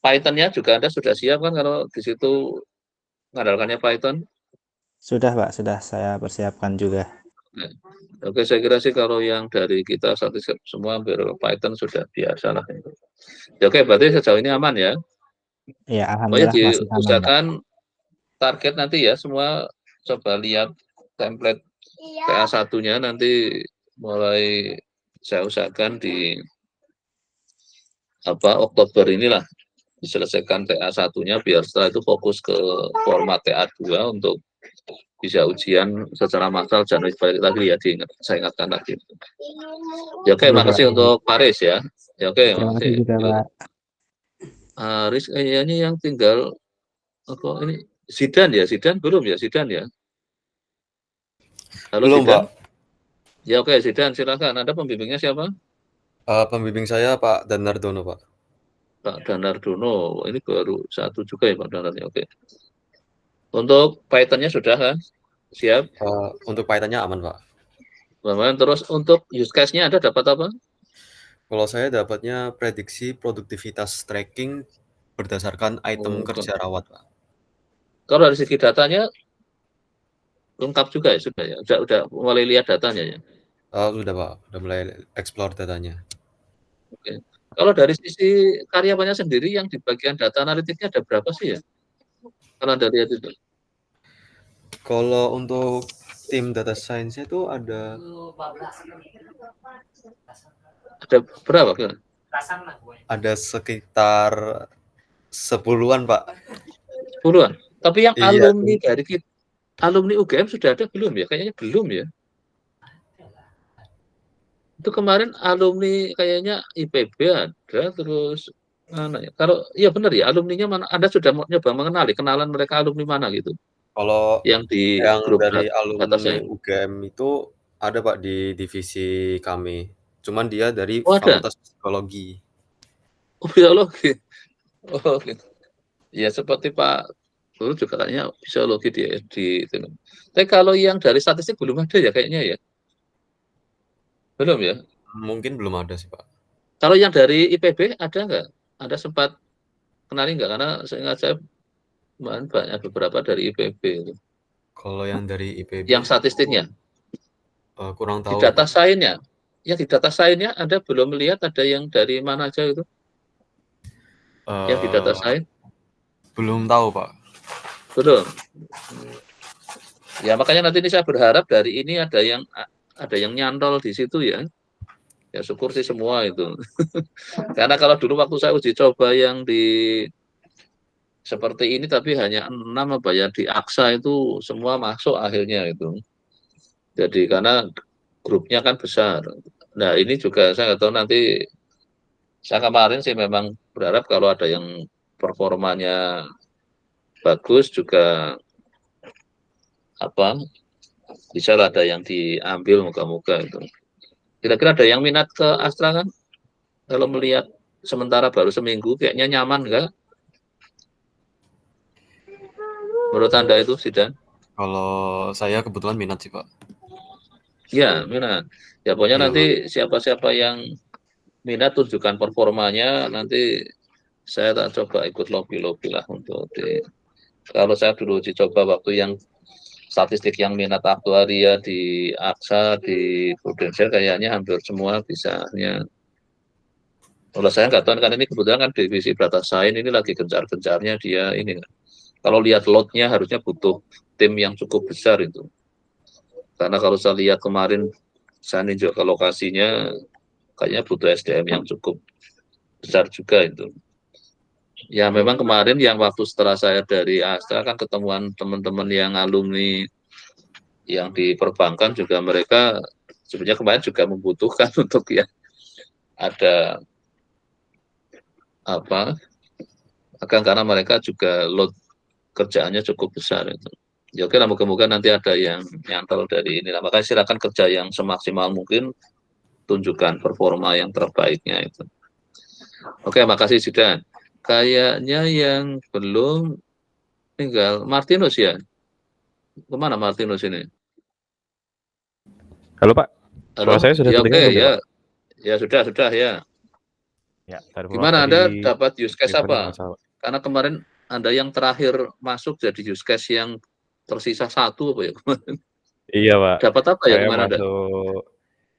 Python-nya juga Anda sudah siap kan kalau di situ mengandalkannya Python? Sudah, Pak, sudah saya persiapkan juga. Oke, saya kira sih kalau yang dari kita statistik semua hampir Python sudah biasa lah. Ya, oke, berarti sejauh ini aman ya. Iya, Pokoknya alhamdulillah masih aman, Pak. diusahakan target nanti ya semua coba lihat template TA1-nya nanti mulai saya usahakan di Oktober inilah diselesaikan TA1-nya biar setelah itu fokus ke format TA2 untuk bisa ujian secara massal Januari balik lagi ya, saya ingatkan lagi. Ya oke, makasih untuk Paris ya. Ya oke, Terima kasih juga, Pak. Aris kayaknya yang tinggal ini Zidan belum ya Zidan ya? Halo belum, Zidan? Pak. Ya oke, Zidan silakan. Anda pembimbingnya siapa? Pembimbing saya Pak Danardono, Pak. Pak Danardono. Ini baru satu juga ya Pak Danardono. Oke. Untuk Python-nya sudah kan? Siap? Untuk Python-nya aman, Pak. Aman. Terus untuk use case-nya Anda dapat apa? Kalau saya dapatnya prediksi produktivitas tracking berdasarkan item kerja rawat, Pak. Kalau dari segi datanya lengkap juga ya, sudah ya. Udah mulai lihat datanya ya. Sudah, Pak. Udah mulai explore datanya. Oke. Kalau dari sisi karyawannya sendiri yang di bagian data analitiknya ada berapa sih ya? Kalau Anda lihat itu. Kalau untuk tim data science itu ada berapa? Ada sekitar 10-an, Pak. 10-an. Tapi yang Iya. alumni dari kita, alumni UGM sudah ada belum ya? Kayaknya belum ya. Itu kemarin alumni kayaknya IPB ada, terus mana ya? Kalau iya benar ya, alumninya mana? Anda sudah nyoba mengenali kenalan mereka alumni mana gitu? Kalau yang di grup dari alumni atasnya. UGM itu ada Pak di divisi kami. Cuman dia dari Oh, ada? Fakultas Psikologi. Oh, biologi. Oh, gitu. Ya seperti Pak Guru juga kayaknya psikologi di tapi kalau yang dari statistik belum ada ya kayaknya ya. Belum ya? Mungkin belum ada sih, Pak. Kalau yang dari IPB ada nggak? Ada sempat kenali nggak? Karena saya banyak beberapa dari IPB itu. Kalau yang dari IPB Yang statistiknya kurang di tahu data Pak. science-nya, ya di data science-nya Anda belum melihat ada yang dari mana aja itu? Yang di data science? Belum tahu Pak. Belum. Ya makanya nanti ini saya berharap dari ini ada yang nyantol di situ ya. Ya syukur sih semua itu. Karena kalau dulu waktu saya uji coba yang di seperti ini tapi hanya 6 apa ya di Aksa itu semua masuk akhirnya itu. Jadi karena grupnya kan besar. Nah ini juga saya nggak tahu nanti, saya kemarin sih memang berharap kalau ada yang performanya bagus juga apa bisa ada yang diambil moga-moga itu. Kira-kira ada yang minat ke Astra kan? Kalau melihat sementara baru seminggu kayaknya nyaman nggak? Menurut Anda itu, Zidan? Kalau saya kebetulan minat sih Pak. Ya, minat. Ya pokoknya Iya, nanti siapa-siapa yang minat tunjukkan performanya, nanti saya tak coba ikut lobby-lobby lah untuk kalau saya dulu uji coba waktu yang statistik yang minat aktuaria di AXA, di Prudential kayaknya hampir semua bisanya. Kalau saya nggak tahu kan ini kebetulan kan divisi data science ini lagi gencar-gencarnya dia ini kan. Kalau lihat load-nya harusnya butuh tim yang cukup besar itu. Karena kalau saya lihat kemarin saya ninjau ke lokasinya kayaknya butuh SDM yang cukup besar juga itu. Ya memang kemarin yang waktu setelah saya dari Astra kan ketemuan teman-teman yang alumni yang di perbankan juga mereka sebenarnya kemarin juga membutuhkan untuk ya ada apa akan karena mereka juga load kerjaannya cukup besar itu. Ya oke lah, moga-moga nanti ada yang nyantol dari ini. Makanya silakan kerja yang semaksimal mungkin, tunjukkan performa yang terbaiknya itu. Oke, makasih Zidan. Kayaknya yang belum tinggal Martinus ya. Kemana Martinus ini? Halo Pak, Halo? suara saya sudah Ya oke terdengar belum ya ya. Pak? Ya sudah ya. Ya, tadi maaf Gimana Anda tadi dapat use case mikrofonnya apa? masalah. Karena kemarin Anda yang terakhir masuk jadi use case yang tersisa 1 apa ya kemarin? Iya Pak, Dapat apa ya saya kemarin Anda? masuk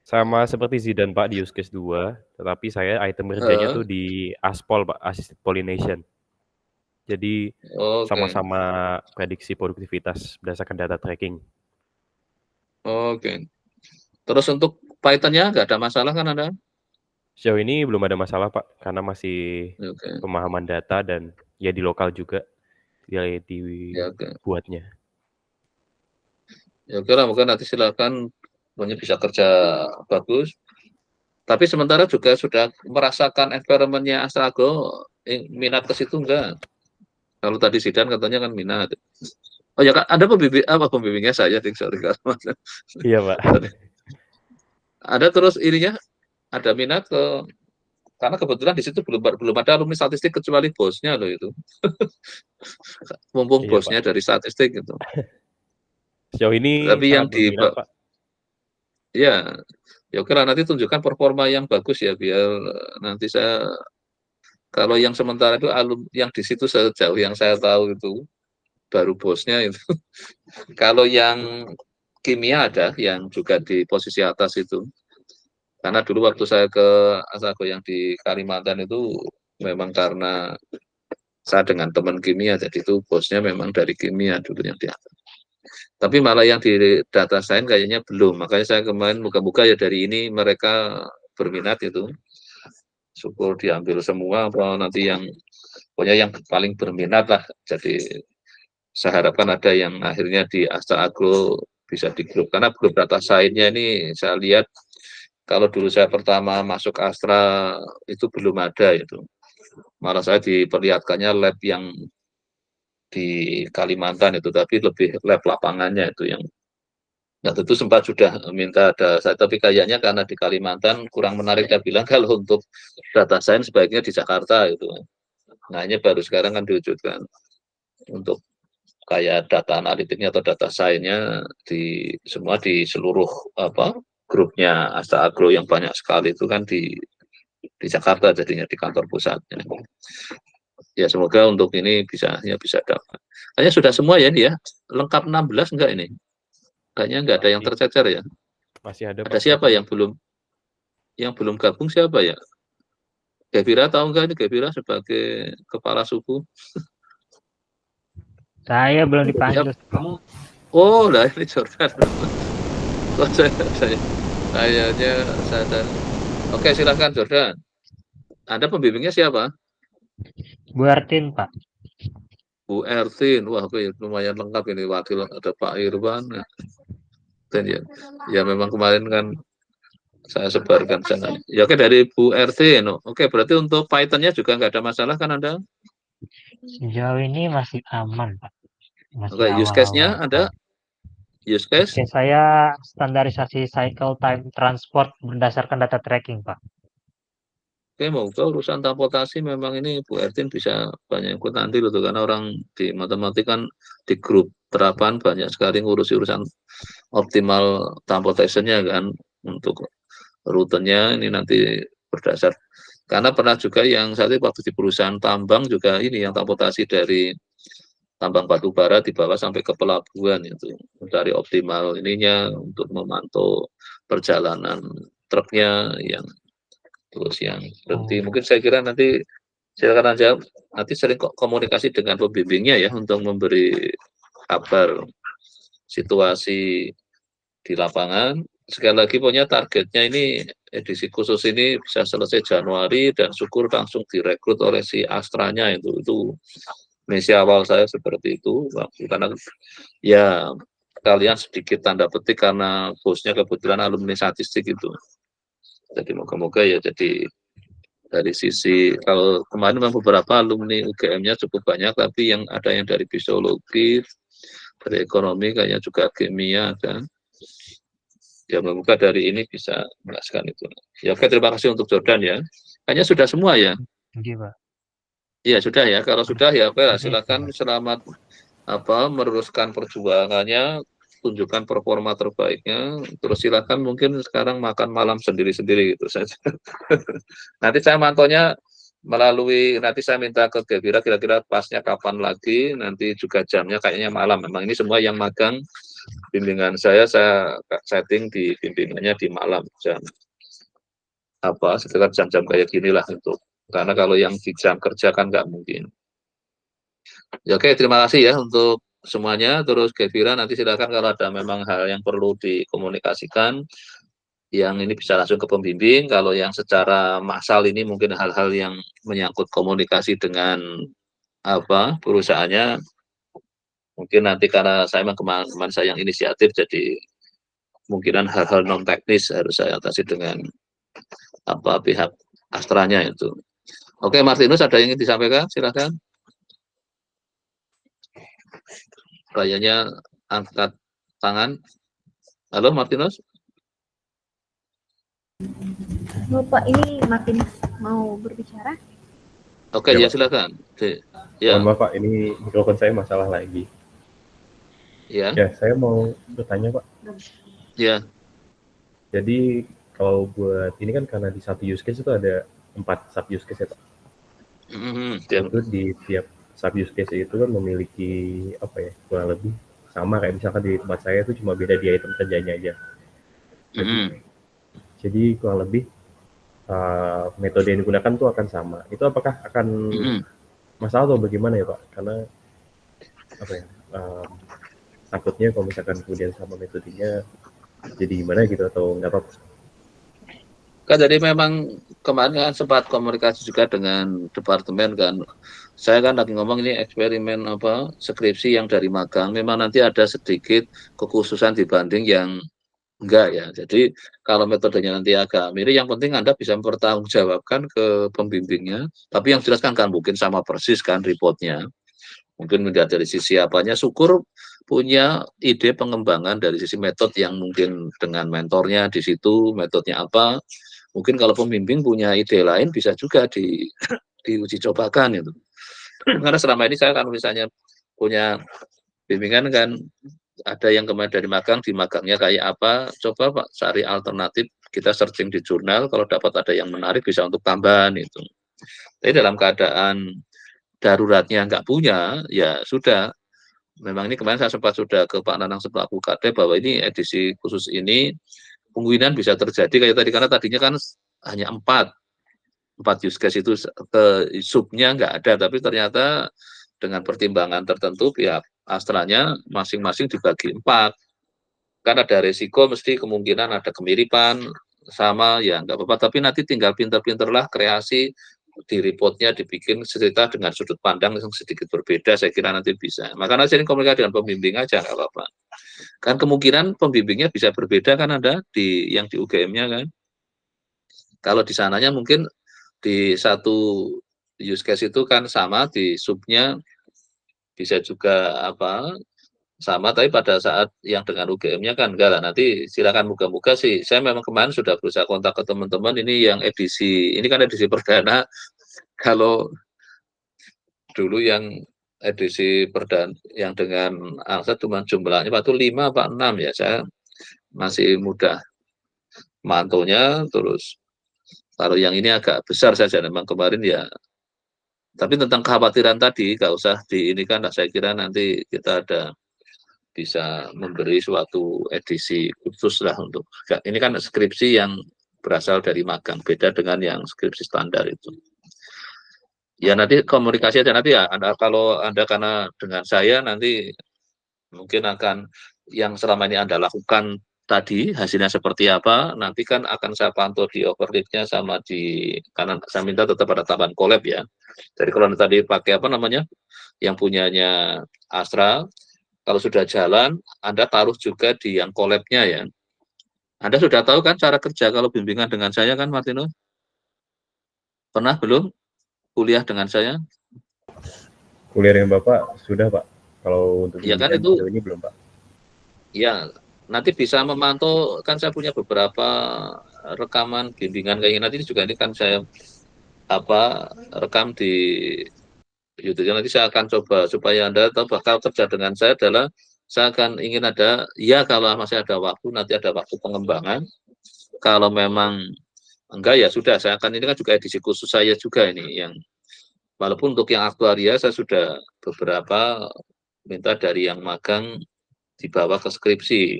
sama seperti Zidan Pak di use case 2, tetapi saya item kerjanya tuh di Aspol Pak, Assisted Pollination. Jadi sama-sama prediksi produktivitas berdasarkan data tracking. Oke. Terus untuk Python-nya nggak ada masalah kan Anda? Sejauh ini belum ada masalah Pak, karena masih pemahaman data dan ya di lokal juga ya dibuatnya. Ya oke lah, mungkin nanti silakan pokoknya bisa kerja bagus. Tapi sementara juga sudah merasakan environment-nya Astrago, minat ke situ enggak? Kalau tadi Zidan katanya kan minat. Oh ya, ada pembimbingnya saya, sorry. Iya Pak. Ada terus ininya, ada minat ke, karena kebetulan di situ belum ada alumni statistik kecuali bosnya loh itu. Mumpung bosnya dari statistik gitu. Sejauh ini tapi yang di Pak. Ya oke lah, nanti tunjukkan performa yang bagus ya, biar nanti saya, kalau yang sementara itu yang di situ sejauh yang saya tahu itu baru bosnya itu. Kalau yang kimia ada yang juga di posisi atas itu. Karena dulu waktu saya ke Asago yang di Kalimantan itu memang karena saya dengan teman kimia, jadi itu bosnya memang dari kimia dulu yang di atas. Tapi malah yang di data science kayaknya belum. Makanya saya kemarin buka-buka ya dari ini mereka berminat itu. Syukur diambil semua, apa nanti yang pokoknya yang paling berminat lah. Jadi saya harapkan ada yang akhirnya di Astra Agro bisa di grup. Karena grup data science-nya ini saya lihat kalau dulu saya pertama masuk Astra itu belum ada itu. Malah saya diperlihatkannya lab yang di Kalimantan itu, tapi lebih lab lapangannya itu yang. Nah tentu sempat sudah minta ada saya, tapi kayaknya karena di Kalimantan kurang menarik, saya bilang kalau untuk data science sebaiknya di Jakarta itu. Nah ini baru sekarang kan diwujudkan untuk kayak data analitiknya atau data science-nya di semua di seluruh grupnya Astra Agro yang banyak sekali itu kan di Jakarta jadinya di kantor pusatnya. Ya semoga untuk ini bisa dapat. Kayaknya sudah semua ya ini ya, lengkap 16 enggak ini? Kayaknya enggak ada yang tercecer ya. Masih ada Ada siapa yang belum gabung siapa ya? Gevira tahu enggak ini Gevira sebagai kepala suku? Saya belum dipanggil. Kamu? Oh, lah ini Jordan. Kok saya kayaknya sadar. Oke, silakan Jordan. Anda pembimbingnya siapa? Bu Ertin, Pak. Bu Ertin, wah lumayan lengkap ini, wakil ada Pak Irwan. Dan ya memang kemarin kan saya sebarkan sana. Ya oke dari Bu Ertin. Oke, berarti untuk Python-nya juga nggak ada masalah kan Anda? Sejauh ini masih aman, Pak. Masih Oke, use case-nya ada? Use case? Oke, saya standarisasi cycle time transport berdasarkan data tracking, Pak. Oke, moga urusan transportasi memang ini Bu Ertin bisa banyak ikut nanti loh, karena orang di matematik kan di grup terapan banyak sekali ngurusi urusan optimal transportation-nya kan, untuk rutenya ini nanti berdasar. Karena pernah juga yang saat itu waktu di perusahaan tambang juga ini yang transportasi dari tambang batu bara dibawa sampai ke pelabuhan itu, mencari optimal ininya untuk memantau perjalanan truknya yang terus yang berhenti. Mungkin saya kira nanti silakan aja nanti sering komunikasi dengan pembimbingnya ya untuk memberi kabar situasi di lapangan. Sekali lagi pokoknya targetnya ini edisi khusus ini bisa selesai Januari dan syukur langsung direkrut oleh si Astranya itu misi awal saya seperti itu, karena ya kalian sedikit tanda petik karena bosnya kebetulan alumni statistik itu. Jadi moga-moga ya jadi dari sisi kalau kemarin memang beberapa alumni UGM-nya cukup banyak, tapi yang ada yang dari fisiologi, dari ekonomi kayaknya juga kimia ada. Ya moga dari ini bisa merasakan itu. Ya oke, terima kasih untuk Jordan ya. Kayaknya sudah semua ya. Iya, Pak. Iya sudah ya. Kalau sudah ya oke, silakan selamat meneruskan perjuangannya, tunjukkan performa terbaiknya, terus silakan mungkin sekarang makan malam sendiri-sendiri gitu saja. Nanti saya mantaunya melalui, nanti saya minta ke Gevira kira-kira pasnya kapan lagi, nanti juga jamnya kayaknya malam. Memang ini semua yang magang bimbingan saya setting di bimbingannya di malam jam sekitar jam-jam kayak gini lah untuk, karena kalau yang di jam kerja kan nggak mungkin. Ya, oke, terima kasih ya untuk semuanya. Terus Gevira nanti silakan kalau ada memang hal yang perlu dikomunikasikan, yang ini bisa langsung ke pembimbing. Kalau yang secara massal ini mungkin hal-hal yang menyangkut komunikasi dengan perusahaannya, mungkin nanti karena saya memang kemarin saya yang inisiatif, jadi kemungkinan hal-hal non teknis harus saya atasi dengan pihak Astranya itu. Oke, Martinus ada yang ingin disampaikan? Silakan. Kayaknya angkat tangan. Halo Martinus. Bapak ini Martinus mau berbicara? Oke, ya silakan. Ya. Mohon maaf Pak, ini mikrofon saya masalah lagi. Ya. Ya, saya mau bertanya Pak. Ya. Jadi kalau buat ini kan karena di satu use case itu ada 4 sub use case ya Pak. Itu di tiap sub use case itu kan memiliki kurang lebih sama kayak misalkan di tempat saya itu cuma beda di item kerjanya aja. Jadi kurang lebih metode yang digunakan tuh akan sama. Itu apakah akan masalah atau bagaimana ya Pak? Karena takutnya kalau misalkan kemudian sama metodenya jadi gimana gitu atau nggak apa-apa? Kan jadi memang kemarin kan sempat komunikasi juga dengan departemen kan. Saya kan lagi ngomong ini eksperimen skripsi yang dari magang. Memang nanti ada sedikit kekhususan dibanding yang enggak ya. Jadi kalau metodenya nanti agak mirip, yang penting Anda bisa mempertanggungjawabkan ke pembimbingnya. Tapi yang jelas kan mungkin sama persis kan reportnya. Mungkin melihat dari sisi apanya, syukur punya ide pengembangan dari sisi metode yang mungkin dengan mentornya di situ, metodenya apa. Mungkin kalau pembimbing punya ide lain bisa juga diuji cobakan itu. Karena selama ini saya kan misalnya punya bimbingan kan, ada yang kemarin dari magang, di magangnya kayak apa, coba Pak cari alternatif, kita searching di jurnal, kalau dapat ada yang menarik bisa untuk tambahan itu. Tapi dalam keadaan daruratnya nggak punya, ya sudah. Memang ini kemarin saya sempat sudah ke Pak Nanang selaku Kadep bahwa ini edisi khusus ini kemungkinan bisa terjadi kayak tadi, karena tadinya kan hanya 4 use case itu ke subnya nggak ada, tapi ternyata dengan pertimbangan tertentu pihak Astranya masing-masing dibagi 4. Kan ada resiko, mesti kemungkinan ada kemiripan, sama ya nggak apa-apa, tapi nanti tinggal pinter-pinterlah kreasi di reportnya dibikin cerita dengan sudut pandang yang sedikit berbeda, saya kira nanti bisa. Makanya sering komunikasi dengan pembimbing aja nggak apa-apa. Kan kemungkinan pembimbingnya bisa berbeda kan ada di yang di UGM-nya kan. Kalau di sananya mungkin di satu use case itu kan sama, di subnya bisa juga apa sama, tapi pada saat yang dengan UGM-nya kan enggak lah. Nanti silakan, moga-moga sih. Saya memang kemarin sudah berusaha kontak ke teman-teman ini yang edisi, ini kan edisi perdana. Kalau dulu yang edisi perdana yang dengan angsa cuma jumlahnya waktu 5 apa 6 ya, saya masih mudah mantonya. Terus kalau yang ini agak besar saja memang kemarin ya. Tapi tentang kekhawatiran tadi nggak usah di ini kan, saya kira nanti kita ada bisa memberi suatu edisi khusus lah untuk, ini kan skripsi yang berasal dari magang, beda dengan yang skripsi standar itu. Ya nanti komunikasi aja nanti ya, kalau Anda karena dengan saya nanti mungkin akan yang selama ini Anda lakukan tadi hasilnya seperti apa, nanti kan akan saya pantau di overleaf-nya sama di, karena saya minta tetap ada tambahan collab ya. Jadi kalau tadi pakai apa namanya yang punyanya Astra, kalau sudah jalan, Anda taruh juga di yang collab-nya ya. Anda sudah tahu kan cara kerja kalau bimbingan dengan saya kan, Martino? Pernah belum kuliah dengan saya? Kuliah dengan Bapak sudah, Pak. Kalau untuk ya kan itu ini belum, Pak. Ya, nanti bisa memantau, kan saya punya beberapa rekaman bimbingan kayak gini. Nanti juga ini kan saya rekam di YouTube. Nanti saya akan coba supaya Anda tahu bakal kerja dengan saya adalah saya akan ingin ada, ya kalau masih ada waktu, nanti ada waktu pengembangan. Kalau memang enggak ya sudah, saya akan, ini kan juga edisi khusus saya juga ini, yang walaupun untuk yang aktuaria saya sudah beberapa minta dari yang magang dibawa ke skripsi.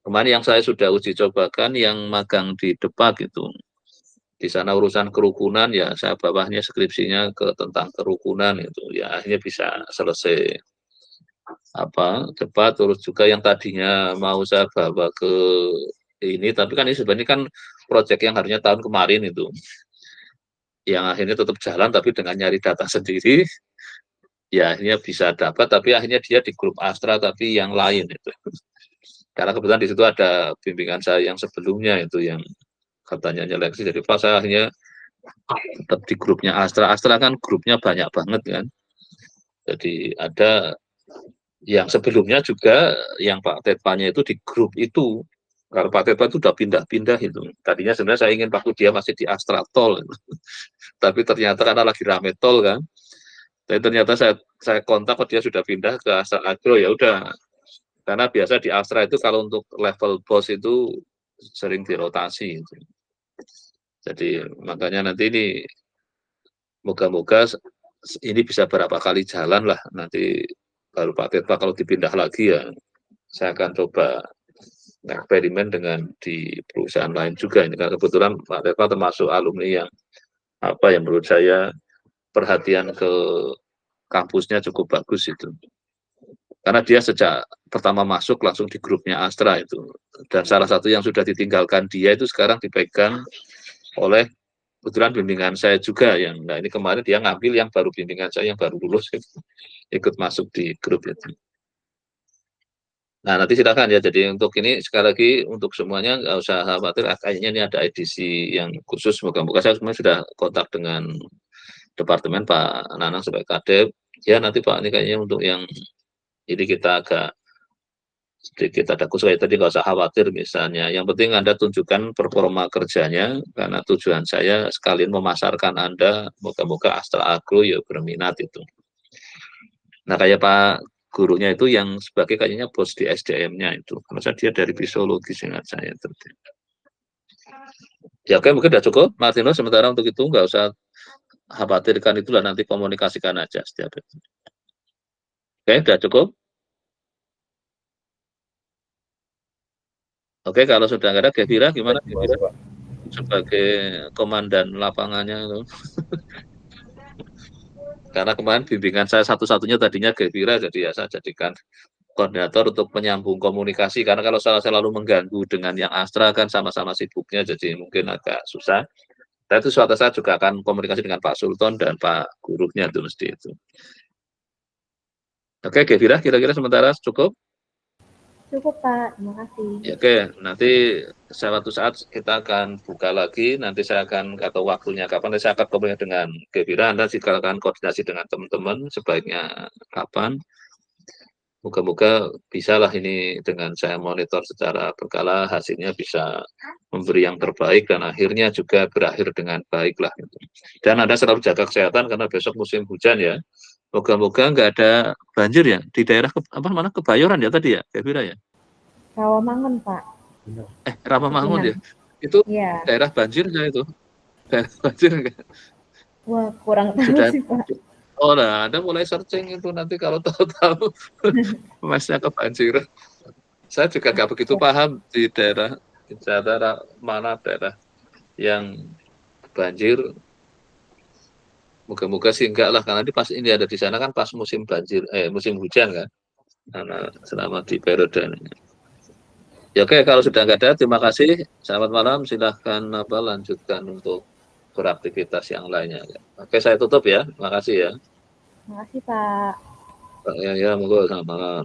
Kemarin yang saya sudah uji cobakan yang magang di Depak itu. Di sana urusan kerukunan ya saya bawahnya skripsinya ke tentang kerukunan itu ya, akhirnya bisa selesai debat. Terus juga yang tadinya mau saya bawa ke ini, tapi kan ini sebenarnya kan proyek yang harusnya tahun kemarin itu yang akhirnya tetap jalan tapi dengan nyari data sendiri ya akhirnya bisa dapat, tapi akhirnya dia di grup Astra tapi yang lain itu, karena kebetulan di situ ada bimbingan saya yang sebelumnya itu yang katanya nyeleksi. Jadi pas saya akhirnya tetap di grupnya Astra. Astra kan grupnya banyak banget kan. Jadi ada yang sebelumnya juga yang Pak Tetpanya itu di grup itu. Kalau Pak Tetpa itu udah pindah-pindah itu. Tadinya sebenarnya saya ingin waktu dia masih di Astra Tol. Tapi ternyata karena lagi rame tol kan. Tapi ternyata saya kontak kok dia sudah pindah ke Astra Agro, ya udah. Karena biasa di Astra itu kalau untuk level bos itu sering dirotasi itu. Jadi makanya nanti ini moga-moga ini bisa berapa kali jalan lah, nanti baru Pak Tetpa kalau dipindah lagi ya saya akan coba eksperimen dengan di perusahaan lain juga. Ini karena kebetulan Pak Tetpa termasuk alumni yang yang menurut saya perhatian ke kampusnya cukup bagus itu. Karena dia sejak pertama masuk langsung di grupnya Astra itu. Dan salah satu yang sudah ditinggalkan dia itu sekarang dipegang oleh kebetulan bimbingan saya juga yang, nah ini kemarin dia ngambil yang baru bimbingan saya yang baru lulus ikut masuk di grup itu. Nah nanti silakan ya, jadi untuk ini sekali lagi untuk semuanya nggak usah khawatir, kayaknya ini ada edisi yang khusus, moga-moga saya semuanya sudah kontak dengan departemen Pak Nanang sebagai Kadep, ya nanti Pak ini kayaknya untuk yang ini kita agak sedikit ada khusus kayak tadi, nggak usah khawatir misalnya. Yang penting Anda tunjukkan performa kerjanya, karena tujuan saya sekalian memasarkan Anda, moga-moga Astra Agro ya berminat itu. Nah kayak Pak gurunya itu yang sebagai kayaknya bos di SDM-nya itu, karena dia dari fisiologi seingat saya. Ya oke, mungkin udah cukup Martino sementara untuk itu, nggak usah khawatirkan itulah, nanti komunikasikan aja setiap itu. Oke, sudah cukup? Oke, kalau sudah nggak ada, Gevira gimana Gevira? Sebagai komandan lapangannya itu. Karena kemarin bimbingan saya satu-satunya tadinya Gevira, jadi ya saya jadikan koordinator untuk penyambung komunikasi, karena kalau saya selalu mengganggu dengan yang Astra kan sama-sama sibuknya, jadi mungkin agak susah. Dan itu suatu saat juga akan komunikasi dengan Pak Sultan dan Pak Gurunya itu mesti itu. Oke, Gevira, kira-kira sementara cukup? Cukup Pak, terima kasih. Ya, oke, nanti suatu saat kita akan buka lagi, nanti saya akan kata waktunya kapan, nanti saya akan komunikasi dengan Gevira, Anda jika akan koordinasi dengan teman-teman, sebaiknya kapan. Moga-moga bisalah ini dengan saya monitor secara berkala, hasilnya bisa memberi yang terbaik, dan akhirnya juga berakhir dengan baik lah. Dan Anda selalu jaga kesehatan, karena besok musim hujan ya. Moga-moga nggak ada banjir ya di daerah mana Kebayoran ya tadi ya, Gevira ya? Rawamangun Pak. Rawamangun ya. Itu ya. Daerah banjir nggak itu? Daerah banjir nggak? Wah, kurang tahu Sudah, sih Pak. Oh, nah, Anda mulai searching itu nanti kalau tahu-tahu masnya kebanjiran. Saya juga nggak begitu paham di daerah mana daerah yang banjir. Moga-moga sih enggak lah, karena pas ini ada di sana kan pas musim banjir, musim hujan kan, karena selama di periode ini. Ya oke, kalau sudah nggak ada, terima kasih. Selamat malam, silahkan lanjutkan untuk beraktivitas yang lainnya. Oke, saya tutup ya. Terima kasih ya. Terima kasih Pak. Ya, monggo, selamat malam.